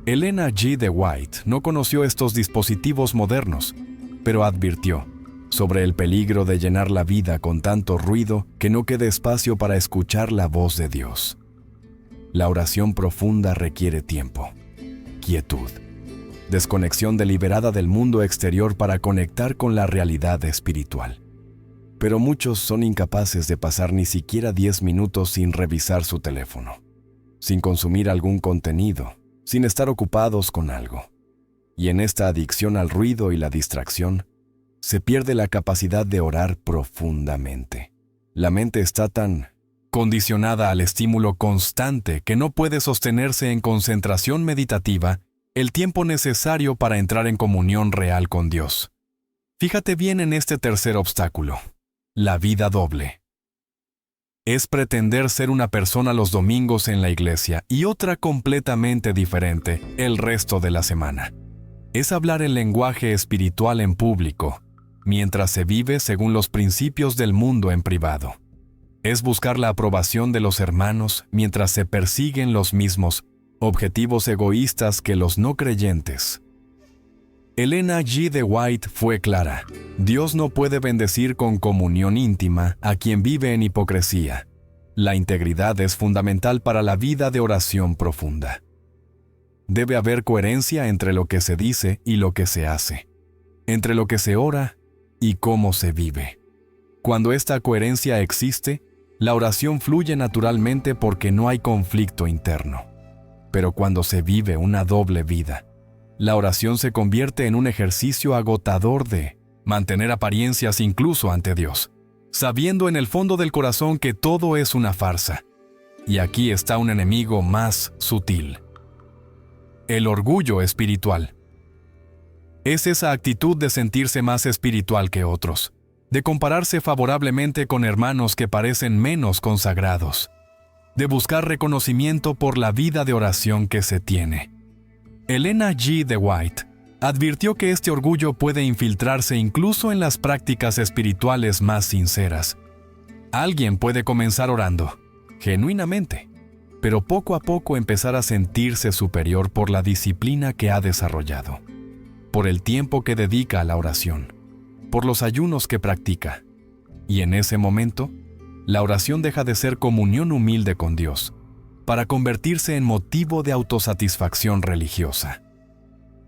Elena G. de White no conoció estos dispositivos modernos, pero advirtió sobre el peligro de llenar la vida con tanto ruido que no quede espacio para escuchar la voz de Dios. La oración profunda requiere tiempo, quietud, desconexión deliberada del mundo exterior para conectar con la realidad espiritual. Pero muchos son incapaces de pasar ni siquiera 10 minutos sin revisar su teléfono, sin consumir algún contenido, sin estar ocupados con algo. Y en esta adicción al ruido y la distracción, se pierde la capacidad de orar profundamente. La mente está tan condicionada al estímulo constante que no puede sostenerse en concentración meditativa el tiempo necesario para entrar en comunión real con Dios. Fíjate bien en este tercer obstáculo: la vida doble. Es pretender ser una persona los domingos en la iglesia y otra completamente diferente el resto de la semana. Es hablar el lenguaje espiritual en público, mientras se vive según los principios del mundo en privado. Es buscar la aprobación de los hermanos mientras se persiguen los mismos objetivos egoístas que los no creyentes. Elena G. de White fue clara: Dios no puede bendecir con comunión íntima a quien vive en hipocresía. La integridad es fundamental para la vida de oración profunda. Debe haber coherencia entre lo que se dice y lo que se hace, entre lo que se ora y cómo se vive. Cuando esta coherencia existe, la oración fluye naturalmente porque no hay conflicto interno. Pero cuando se vive una doble vida, la oración se convierte en un ejercicio agotador de mantener apariencias incluso ante Dios, sabiendo en el fondo del corazón que todo es una farsa. Y aquí está un enemigo más sutil: el orgullo espiritual. Es esa actitud de sentirse más espiritual que otros, de compararse favorablemente con hermanos que parecen menos consagrados, de buscar reconocimiento por la vida de oración que se tiene. Elena G. de White advirtió que este orgullo puede infiltrarse incluso en las prácticas espirituales más sinceras. Alguien puede comenzar orando, genuinamente, pero poco a poco empezar a sentirse superior por la disciplina que ha desarrollado, por el tiempo que dedica a la oración, por los ayunos que practica. Y en ese momento, la oración deja de ser comunión humilde con Dios, para convertirse en motivo de autosatisfacción religiosa.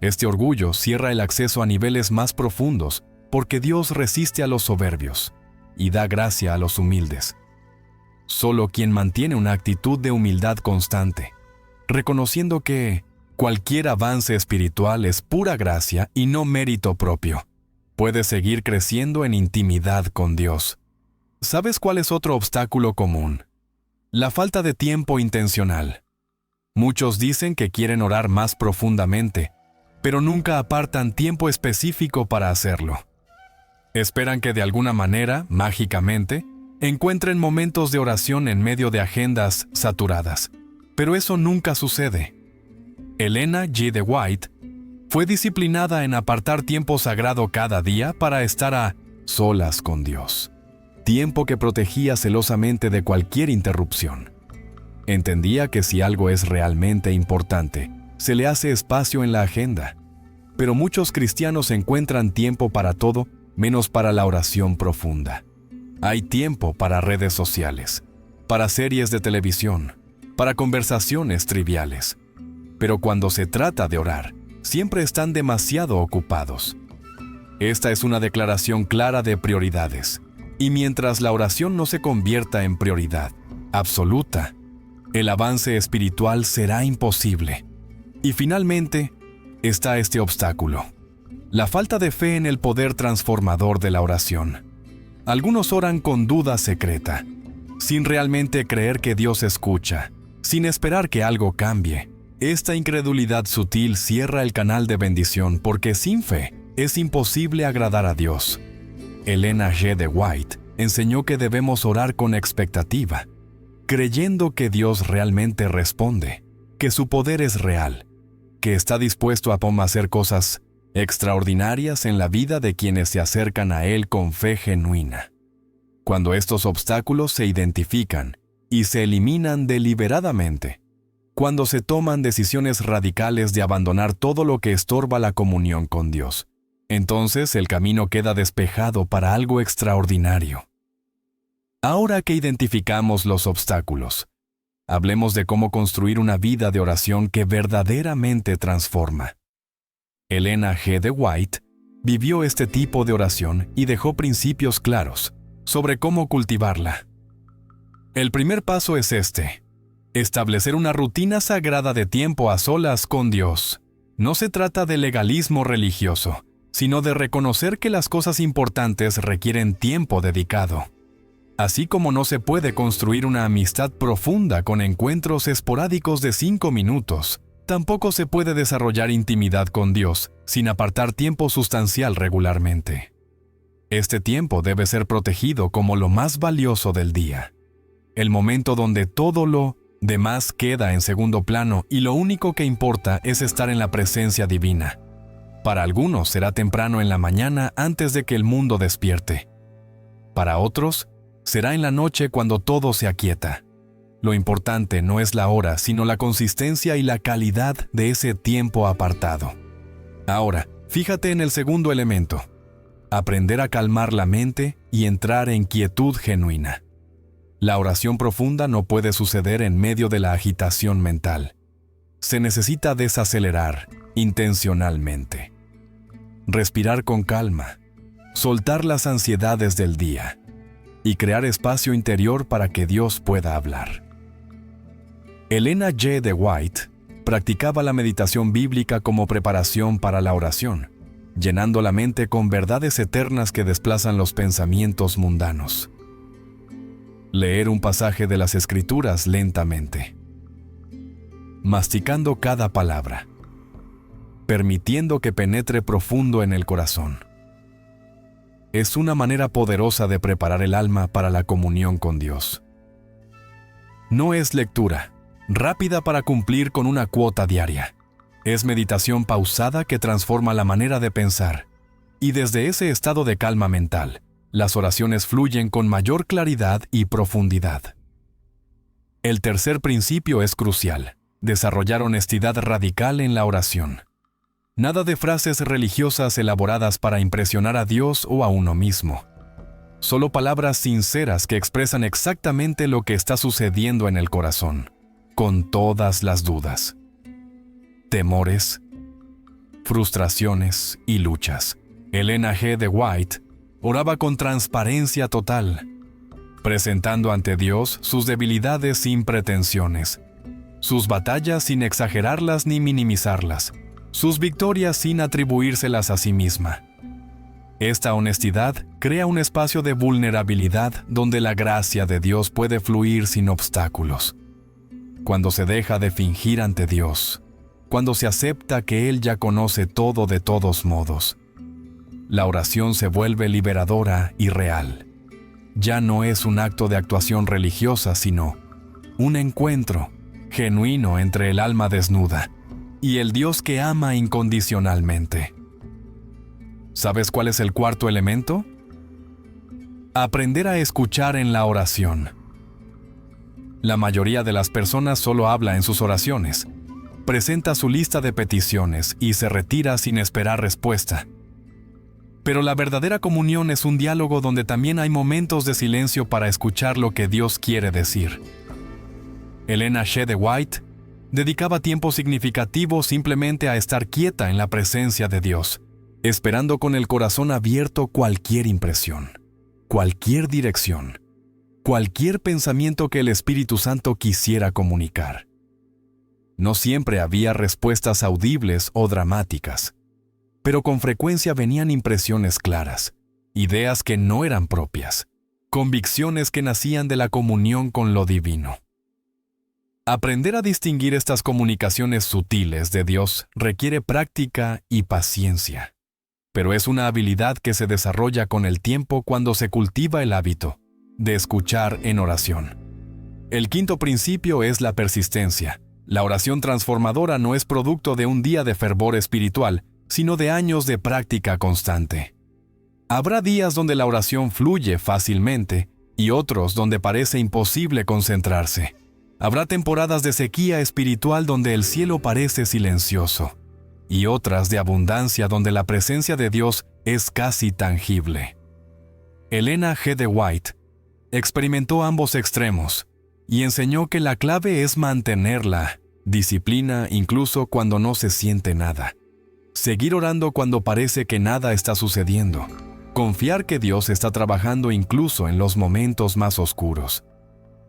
Este orgullo cierra el acceso a niveles más profundos porque Dios resiste a los soberbios y da gracia a los humildes. Solo quien mantiene una actitud de humildad constante, reconociendo que cualquier avance espiritual es pura gracia y no mérito propio, puede seguir creciendo en intimidad con Dios. ¿Sabes cuál es otro obstáculo común? La falta de tiempo intencional. Muchos dicen que quieren orar más profundamente, pero nunca apartan tiempo específico para hacerlo. Esperan que de alguna manera, mágicamente, encuentren momentos de oración en medio de agendas saturadas, pero eso nunca sucede. Elena G. de White fue disciplinada en apartar tiempo sagrado cada día para estar a solas con Dios, tiempo que protegía celosamente de cualquier interrupción. Entendía que si algo es realmente importante, se le hace espacio en la agenda, pero muchos cristianos encuentran tiempo para todo menos para la oración profunda. Hay tiempo para redes sociales, para series de televisión, para conversaciones triviales. Pero cuando se trata de orar, siempre están demasiado ocupados. Esta es una declaración clara de prioridades. Y mientras la oración no se convierta en prioridad absoluta, el avance espiritual será imposible. Y finalmente, está este obstáculo: la falta de fe en el poder transformador de la oración. Algunos oran con duda secreta, sin realmente creer que Dios escucha, sin esperar que algo cambie. Esta incredulidad sutil cierra el canal de bendición porque sin fe es imposible agradar a Dios. Elena G. de White enseñó que debemos orar con expectativa, creyendo que Dios realmente responde, que su poder es real, que está dispuesto a hacer cosas extraordinarias en la vida de quienes se acercan a Él con fe genuina. Cuando estos obstáculos se identifican y se eliminan deliberadamente, cuando se toman decisiones radicales de abandonar todo lo que estorba la comunión con Dios, entonces el camino queda despejado para algo extraordinario. Ahora que identificamos los obstáculos, hablemos de cómo construir una vida de oración que verdaderamente transforma. Elena G. de White vivió este tipo de oración y dejó principios claros sobre cómo cultivarla. El primer paso es este: establecer una rutina sagrada de tiempo a solas con Dios. No se trata de legalismo religioso, sino de reconocer que las cosas importantes requieren tiempo dedicado. Así como no se puede construir una amistad profunda con encuentros esporádicos de 5 minutos, tampoco se puede desarrollar intimidad con Dios sin apartar tiempo sustancial regularmente. Este tiempo debe ser protegido como lo más valioso del día, el momento donde todo lo demás queda en segundo plano y lo único que importa es estar en la presencia divina. Para algunos será temprano en la mañana antes de que el mundo despierte. Para otros, será en la noche cuando todo se aquieta. Lo importante no es la hora, sino la consistencia y la calidad de ese tiempo apartado. Ahora, fíjate en el segundo elemento: aprender a calmar la mente y entrar en quietud genuina. La oración profunda no puede suceder en medio de la agitación mental. Se necesita desacelerar intencionalmente. Respirar con calma, soltar las ansiedades del día y crear espacio interior para que Dios pueda hablar. Elena G. de White practicaba la meditación bíblica como preparación para la oración, llenando la mente con verdades eternas que desplazan los pensamientos mundanos. Leer un pasaje de las Escrituras lentamente, masticando cada palabra, permitiendo que penetre profundo en el corazón. Es una manera poderosa de preparar el alma para la comunión con Dios. No es lectura rápida para cumplir con una cuota diaria. Es meditación pausada que transforma la manera de pensar. Y desde ese estado de calma mental, las oraciones fluyen con mayor claridad y profundidad. El tercer principio es crucial: desarrollar honestidad radical en la oración. Nada de frases religiosas elaboradas para impresionar a Dios o a uno mismo. Solo palabras sinceras que expresan exactamente lo que está sucediendo en el corazón, con todas las dudas, temores, frustraciones y luchas. Ellen G. de White oraba con transparencia total, presentando ante Dios sus debilidades sin pretensiones, sus batallas sin exagerarlas ni minimizarlas, sus victorias sin atribuírselas a sí misma. Esta honestidad crea un espacio de vulnerabilidad donde la gracia de Dios puede fluir sin obstáculos. Cuando se deja de fingir ante Dios, cuando se acepta que Él ya conoce todo de todos modos, la oración se vuelve liberadora y real. Ya no es un acto de actuación religiosa, sino un encuentro genuino entre el alma desnuda y el Dios que ama incondicionalmente. ¿Sabes cuál es el cuarto elemento? Aprender a escuchar en la oración. La mayoría de las personas solo habla en sus oraciones, presenta su lista de peticiones y se retira sin esperar respuesta. Pero la verdadera comunión es un diálogo donde también hay momentos de silencio para escuchar lo que Dios quiere decir. Ellen G. de White dedicaba tiempo significativo simplemente a estar quieta en la presencia de Dios, esperando con el corazón abierto cualquier impresión, cualquier dirección, cualquier pensamiento que el Espíritu Santo quisiera comunicar. No siempre había respuestas audibles o dramáticas, pero con frecuencia venían impresiones claras, ideas que no eran propias, convicciones que nacían de la comunión con lo divino. Aprender a distinguir estas comunicaciones sutiles de Dios requiere práctica y paciencia. Pero es una habilidad que se desarrolla con el tiempo cuando se cultiva el hábito de escuchar en oración. El quinto principio es la persistencia. La oración transformadora no es producto de un día de fervor espiritual, sino de años de práctica constante. Habrá días donde la oración fluye fácilmente y otros donde parece imposible concentrarse. Habrá temporadas de sequía espiritual donde el cielo parece silencioso, y otras de abundancia donde la presencia de Dios es casi tangible. Ellen G. de White experimentó ambos extremos y enseñó que la clave es mantener la disciplina incluso cuando no se siente nada. Seguir orando cuando parece que nada está sucediendo. Confiar que Dios está trabajando incluso en los momentos más oscuros.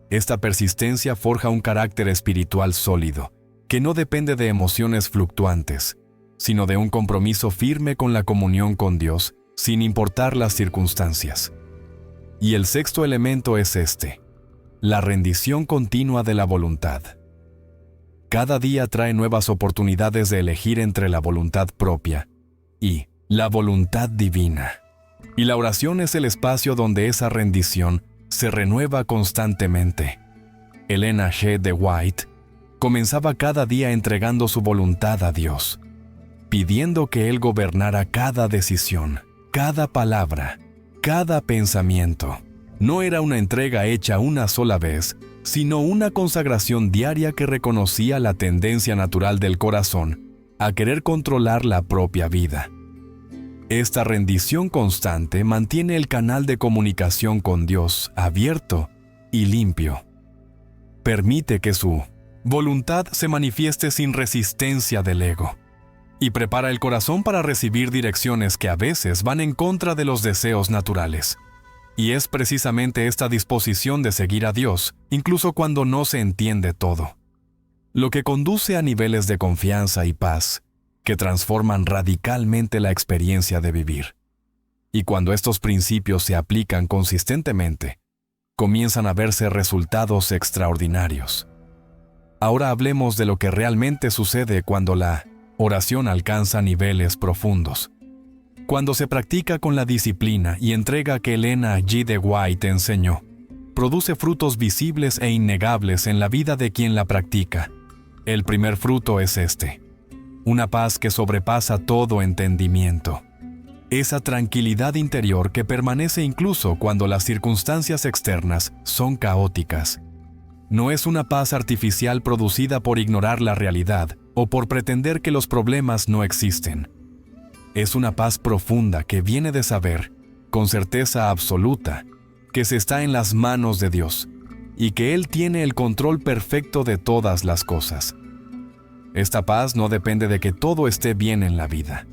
Esta persistencia forja un carácter espiritual sólido, que no depende de emociones fluctuantes, sino de un compromiso firme con la comunión con Dios, sin importar las circunstancias. Y el sexto elemento es la rendición continua de la voluntad. Cada día trae nuevas oportunidades de elegir entre la voluntad propia y la voluntad divina. Y la oración es el espacio donde esa rendición se renueva constantemente. Ellen G. de White comenzaba cada día entregando su voluntad a Dios, pidiendo que Él gobernara cada decisión, cada palabra, cada pensamiento. No era una entrega hecha una sola vez, sino una consagración diaria que reconocía la tendencia natural del corazón a querer controlar la propia vida. Esta rendición constante mantiene el canal de comunicación con Dios abierto y limpio. Permite que su voluntad se manifieste sin resistencia del ego y prepara el corazón para recibir direcciones que a veces van en contra de los deseos naturales. Y es precisamente esta disposición de seguir a Dios, incluso cuando no se entiende todo, lo que conduce a niveles de confianza y paz que transforman radicalmente la experiencia de vivir. Y cuando estos principios se aplican consistentemente, comienzan a verse resultados extraordinarios. Ahora hablemos de lo que realmente sucede cuando la oración alcanza niveles profundos. Cuando se practica con la disciplina y entrega que Ellen G. de White enseñó, produce frutos visibles e innegables en la vida de quien la practica. El primer fruto es una paz que sobrepasa todo entendimiento. Esa tranquilidad interior que permanece incluso cuando las circunstancias externas son caóticas. no es una paz artificial producida por ignorar la realidad o por pretender que los problemas no existen. Es una paz profunda que viene de saber, con certeza absoluta, que se está en las manos de Dios y que Él tiene el control perfecto de todas las cosas. Esta paz no depende de que todo esté bien en la vida.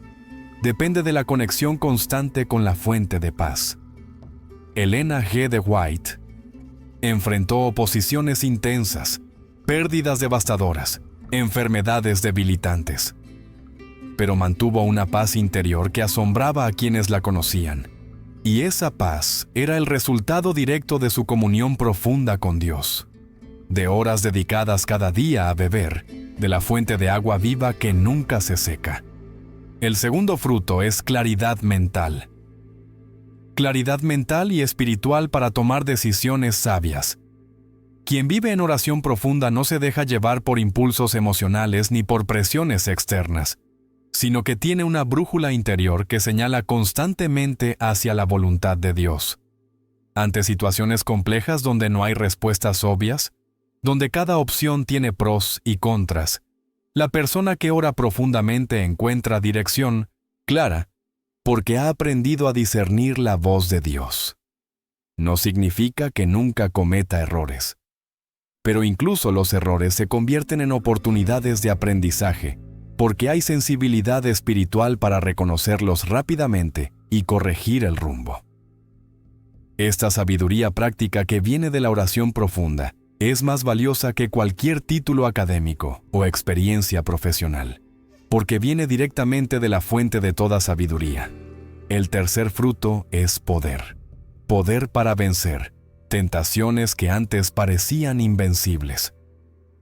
Depende de la conexión constante con la fuente de paz. Elena G. de White enfrentó oposiciones intensas, pérdidas devastadoras, enfermedades debilitantes, pero mantuvo una paz interior que asombraba a quienes la conocían. Y esa paz era el resultado directo de su comunión profunda con Dios, de horas dedicadas cada día a beber de la fuente de agua viva que nunca se seca. El segundo fruto es claridad mental. Claridad mental y espiritual para tomar decisiones sabias. Quien vive en oración profunda no se deja llevar por impulsos emocionales ni por presiones externas, sino que tiene una brújula interior que señala constantemente hacia la voluntad de Dios. Ante situaciones complejas donde no hay respuestas obvias, donde cada opción tiene pros y contras, la persona que ora profundamente encuentra dirección clara porque ha aprendido a discernir la voz de Dios. No significa que nunca cometa errores, pero incluso los errores se convierten en oportunidades de aprendizaje, porque hay sensibilidad espiritual para reconocerlos rápidamente y corregir el rumbo. Esta sabiduría práctica que viene de la oración profunda es más valiosa que cualquier título académico o experiencia profesional, porque viene directamente de la fuente de toda sabiduría. El tercer fruto es poder. Poder para vencer tentaciones que antes parecían invencibles.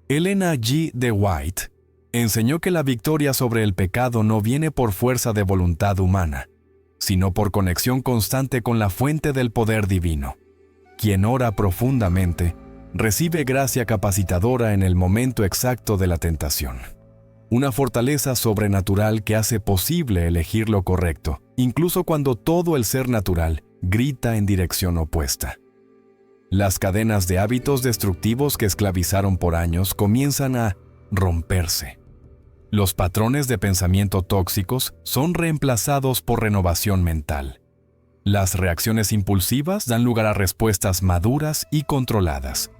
Elena G. de White enseñó que la victoria sobre el pecado no viene por fuerza de voluntad humana, sino por conexión constante con la fuente del poder divino. Quien ora profundamente recibe gracia capacitadora en el momento exacto de la tentación. Una fortaleza sobrenatural que hace posible elegir lo correcto, incluso cuando todo el ser natural grita en dirección opuesta. Las cadenas de hábitos destructivos que esclavizaron por años comienzan a romperse. Los patrones de pensamiento tóxicos son reemplazados por renovación mental. Las reacciones impulsivas dan lugar a respuestas maduras y controladas.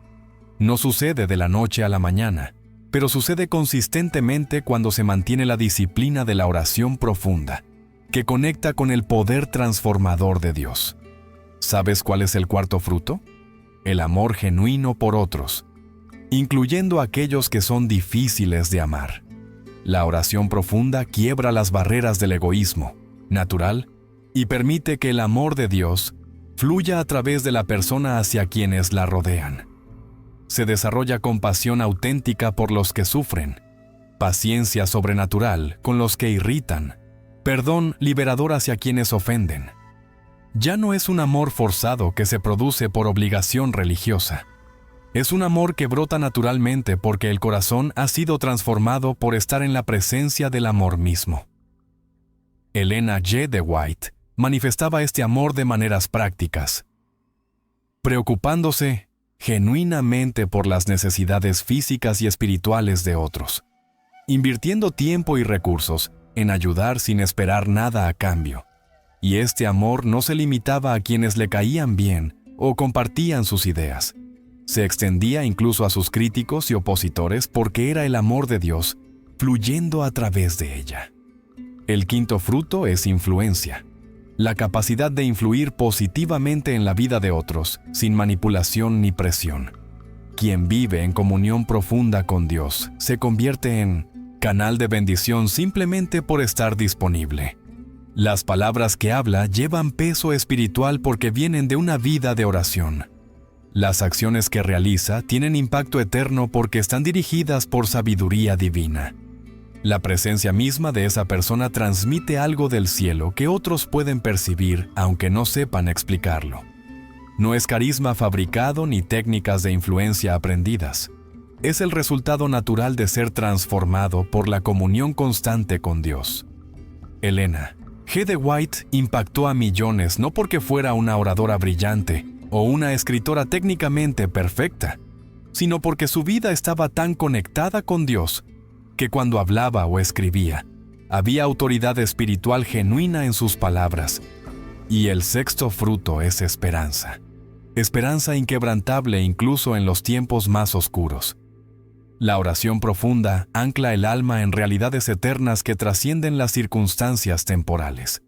No sucede de la noche a la mañana, pero sucede consistentemente cuando se mantiene la disciplina de la oración profunda, que conecta con el poder transformador de Dios. ¿Sabes cuál es el cuarto fruto? El amor genuino por otros, incluyendo aquellos que son difíciles de amar. La oración profunda quiebra las barreras del egoísmo natural y permite que el amor de Dios fluya a través de la persona hacia quienes la rodean. Se desarrolla compasión auténtica por los que sufren, paciencia sobrenatural con los que irritan, perdón liberador hacia quienes ofenden. Ya no es un amor forzado que se produce por obligación religiosa. Es un amor que brota naturalmente porque el corazón ha sido transformado por estar en la presencia del amor mismo. Elena G. de White manifestaba este amor de maneras prácticas, preocupándose genuinamente por las necesidades físicas y espirituales de otros, invirtiendo tiempo y recursos en ayudar sin esperar nada a cambio. Y este amor no se limitaba a quienes le caían bien o compartían sus ideas. Se extendía incluso a sus críticos y opositores porque era el amor de Dios fluyendo a través de ella. El quinto fruto es influencia. La capacidad de influir positivamente en la vida de otros, sin manipulación ni presión. Quien vive en comunión profunda con Dios se convierte en canal de bendición simplemente por estar disponible. Las palabras que habla llevan peso espiritual porque vienen de una vida de oración. Las acciones que realiza tienen impacto eterno porque están dirigidas por sabiduría divina. La presencia misma de esa persona transmite algo del cielo que otros pueden percibir aunque no sepan explicarlo. No es carisma fabricado ni técnicas de influencia aprendidas. Es el resultado natural de ser transformado por la comunión constante con Dios. Elena G. de White impactó a millones no porque fuera una oradora brillante o una escritora técnicamente perfecta, sino porque su vida estaba tan conectada con Dios que cuando hablaba o escribía, había autoridad espiritual genuina en sus palabras. Y el sexto fruto es esperanza. Esperanza inquebrantable incluso en los tiempos más oscuros. La oración profunda ancla el alma en realidades eternas que trascienden las circunstancias temporales.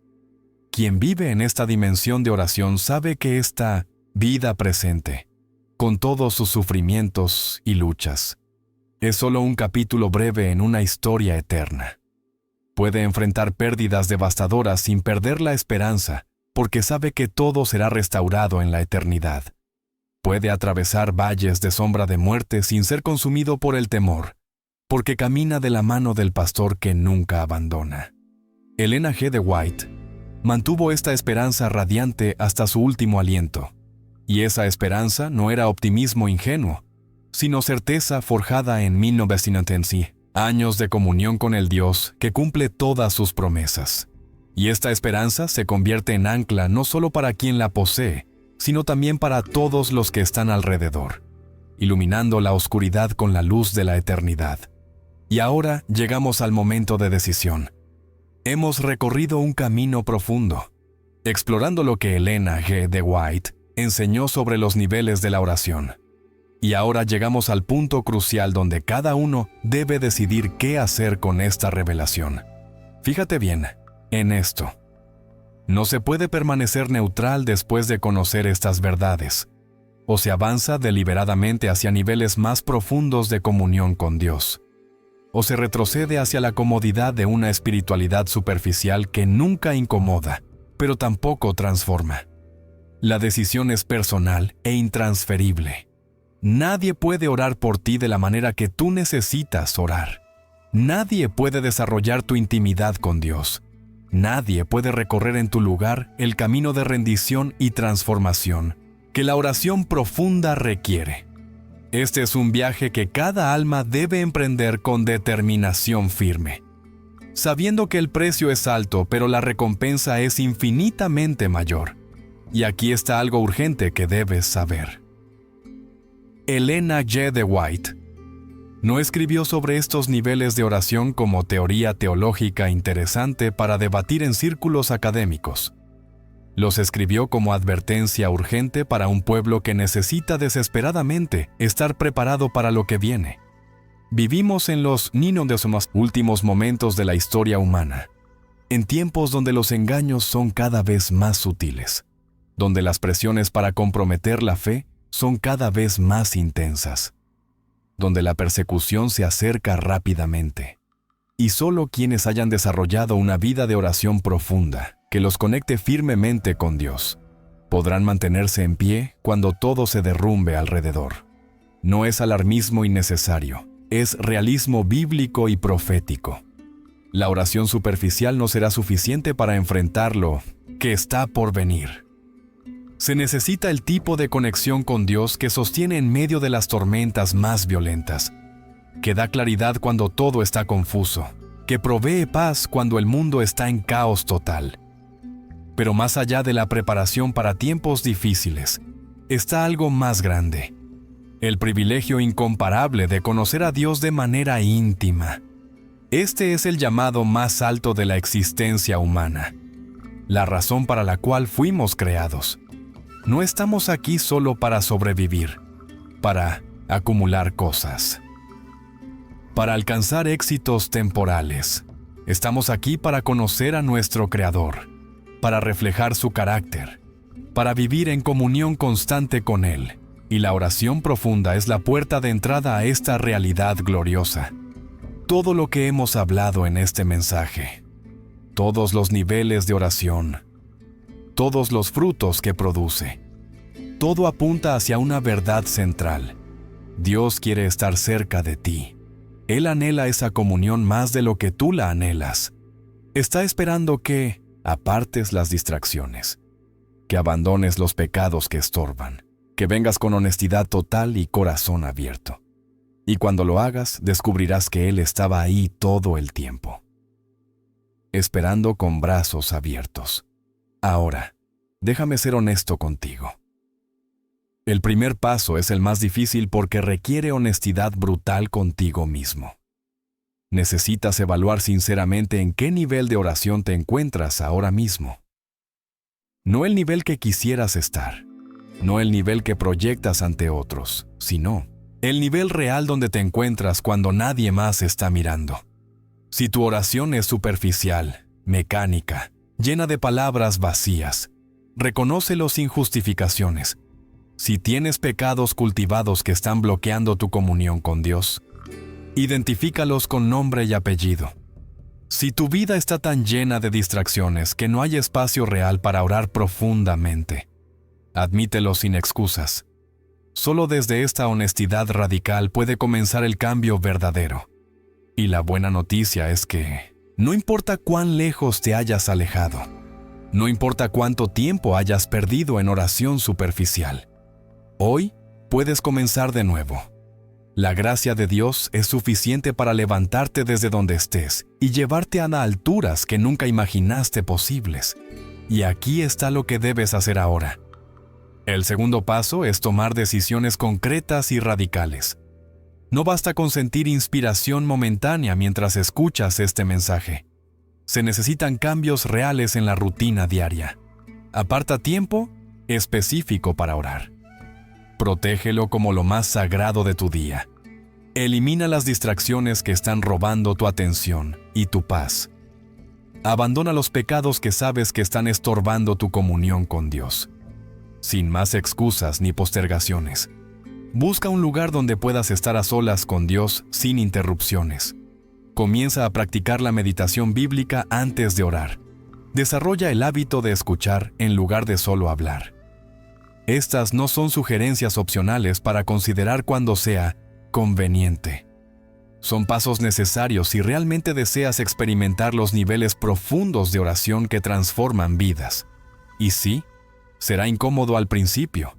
Quien vive en esta dimensión de oración sabe que esta vida presente, con todos sus sufrimientos y luchas, es solo un capítulo breve en una historia eterna. Puede enfrentar pérdidas devastadoras sin perder la esperanza, porque sabe que todo será restaurado en la eternidad. Puede atravesar valles de sombra de muerte sin ser consumido por el temor, porque camina de la mano del pastor que nunca abandona. Elena G. de White mantuvo esta esperanza radiante hasta su último aliento, y esa esperanza no era optimismo ingenuo, sino certeza forjada en 1910, años de comunión con el Dios que cumple todas sus promesas. Y esta esperanza se convierte en ancla no solo para quien la posee, sino también para todos los que están alrededor, iluminando la oscuridad con la luz de la eternidad. Y ahora llegamos al momento de decisión. Hemos recorrido un camino profundo, explorando lo que Elena G. de White enseñó sobre los niveles de la oración. Y ahora llegamos al punto crucial donde cada uno debe decidir qué hacer con esta revelación. Fíjate bien en esto. No se puede permanecer neutral después de conocer estas verdades. O se avanza deliberadamente hacia niveles más profundos de comunión con Dios, o se retrocede hacia la comodidad de una espiritualidad superficial que nunca incomoda, pero tampoco transforma. La decisión es personal e intransferible. Nadie puede orar por ti de la manera que tú necesitas orar. Nadie puede desarrollar tu intimidad con Dios. Nadie puede recorrer en tu lugar el camino de rendición y transformación que la oración profunda requiere. Este es un viaje que cada alma debe emprender con determinación firme, sabiendo que el precio es alto, pero la recompensa es infinitamente mayor. Y aquí está algo urgente que debes saber. Elena G. de White no escribió sobre estos niveles de oración como teoría teológica interesante para debatir en círculos académicos. Los escribió como advertencia urgente para un pueblo que necesita desesperadamente estar preparado para lo que viene. Vivimos en los últimos momentos de la historia humana, en tiempos donde los engaños son cada vez más sutiles, donde las presiones para comprometer la fe son cada vez más intensas, donde la persecución se acerca rápidamente. Y solo quienes hayan desarrollado una vida de oración profunda, que los conecte firmemente con Dios, podrán mantenerse en pie cuando todo se derrumbe alrededor. No es alarmismo innecesario, es realismo bíblico y profético. La oración superficial no será suficiente para enfrentar lo que está por venir. Se necesita el tipo de conexión con Dios que sostiene en medio de las tormentas más violentas, que da claridad cuando todo está confuso, que provee paz cuando el mundo está en caos total. Pero más allá de la preparación para tiempos difíciles, está algo más grande: el privilegio incomparable de conocer a Dios de manera íntima. Este es el llamado más alto de la existencia humana, la razón para la cual fuimos creados. No estamos aquí solo para sobrevivir, para acumular cosas, para alcanzar éxitos temporales. Estamos aquí para conocer a nuestro Creador, para reflejar su carácter, para vivir en comunión constante con Él. Y la oración profunda es la puerta de entrada a esta realidad gloriosa. Todo lo que hemos hablado en este mensaje, todos los niveles de oración, todos los frutos que produce, todo apunta hacia una verdad central. Dios quiere estar cerca de ti. Él anhela esa comunión más de lo que tú la anhelas. Está esperando que apartes las distracciones, que abandones los pecados que estorban, que vengas con honestidad total y corazón abierto. Y cuando lo hagas, descubrirás que Él estaba ahí todo el tiempo, esperando con brazos abiertos. Ahora, déjame ser honesto contigo. El primer paso es el más difícil porque requiere honestidad brutal contigo mismo. Necesitas evaluar sinceramente en qué nivel de oración te encuentras ahora mismo. No el nivel que quisieras estar, no el nivel que proyectas ante otros, sino el nivel real donde te encuentras cuando nadie más está mirando. Si tu oración es superficial, mecánica, llena de palabras vacías, reconócelo sin justificaciones. Si tienes pecados cultivados que están bloqueando tu comunión con Dios, identifícalos con nombre y apellido. Si tu vida está tan llena de distracciones que no hay espacio real para orar profundamente, admítelo sin excusas. Solo desde esta honestidad radical puede comenzar el cambio verdadero. Y la buena noticia es que no importa cuán lejos te hayas alejado, no importa cuánto tiempo hayas perdido en oración superficial, hoy puedes comenzar de nuevo. La gracia de Dios es suficiente para levantarte desde donde estés y llevarte a alturas que nunca imaginaste posibles. Y aquí está lo que debes hacer ahora. El segundo paso es tomar decisiones concretas y radicales. No basta con sentir inspiración momentánea mientras escuchas este mensaje. Se necesitan cambios reales en la rutina diaria. Aparta tiempo específico para orar. Protégelo como lo más sagrado de tu día. Elimina las distracciones que están robando tu atención y tu paz. Abandona los pecados que sabes que están estorbando tu comunión con Dios. Sin más excusas ni postergaciones. Busca un lugar donde puedas estar a solas con Dios sin interrupciones. Comienza a practicar la meditación bíblica antes de orar. Desarrolla el hábito de escuchar en lugar de solo hablar. Estas no son sugerencias opcionales para considerar cuando sea conveniente. Son pasos necesarios si realmente deseas experimentar los niveles profundos de oración que transforman vidas. Y sí, será incómodo al principio.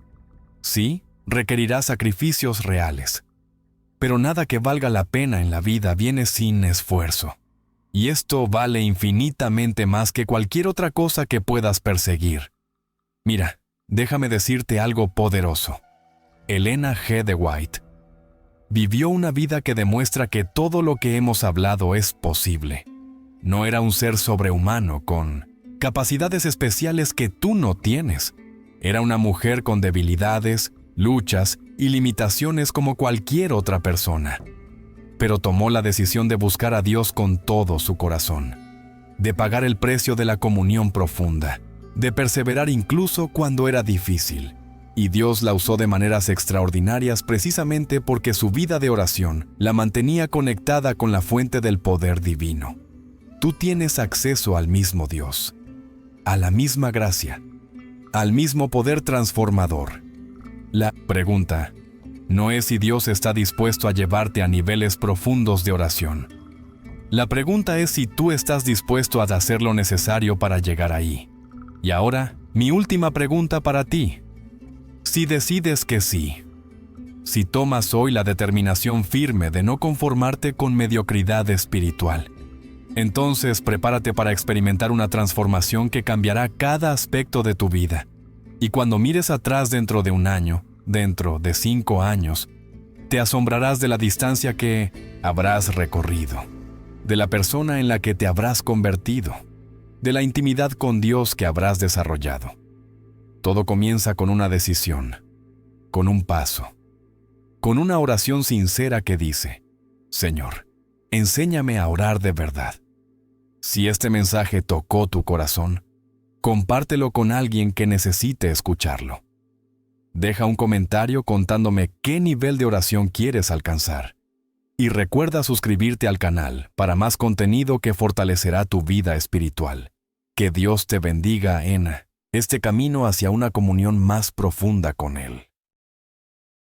Sí, requerirá sacrificios reales. Pero nada que valga la pena en la vida viene sin esfuerzo. Y esto vale infinitamente más que cualquier otra cosa que puedas perseguir. Mira, déjame decirte algo poderoso. Elena G. de White vivió una vida que demuestra que todo lo que hemos hablado es posible. No era un ser sobrehumano con capacidades especiales que tú no tienes. Era una mujer con debilidades, luchas y limitaciones como cualquier otra persona. Pero tomó la decisión de buscar a Dios con todo su corazón, de pagar el precio de la comunión profunda, de perseverar incluso cuando era difícil. Y Dios la usó de maneras extraordinarias precisamente porque su vida de oración la mantenía conectada con la fuente del poder divino. Tú tienes acceso al mismo Dios, a la misma gracia, al mismo poder transformador. La pregunta no es si Dios está dispuesto a llevarte a niveles profundos de oración. La pregunta es si tú estás dispuesto a hacer lo necesario para llegar ahí. Y ahora, mi última pregunta para ti. Si decides que sí, si tomas hoy la determinación firme de no conformarte con mediocridad espiritual, entonces prepárate para experimentar una transformación que cambiará cada aspecto de tu vida. Y cuando mires atrás dentro de un año, dentro de 5 años, te asombrarás de la distancia que habrás recorrido, de la persona en la que te habrás convertido, de la intimidad con Dios que habrás desarrollado. Todo comienza con una decisión, con un paso, con una oración sincera que dice: Señor, enséñame a orar de verdad. Si este mensaje tocó tu corazón, compártelo con alguien que necesite escucharlo. Deja un comentario contándome qué nivel de oración quieres alcanzar. Y recuerda suscribirte al canal para más contenido que fortalecerá tu vida espiritual. Que Dios te bendiga en este camino hacia una comunión más profunda con Él.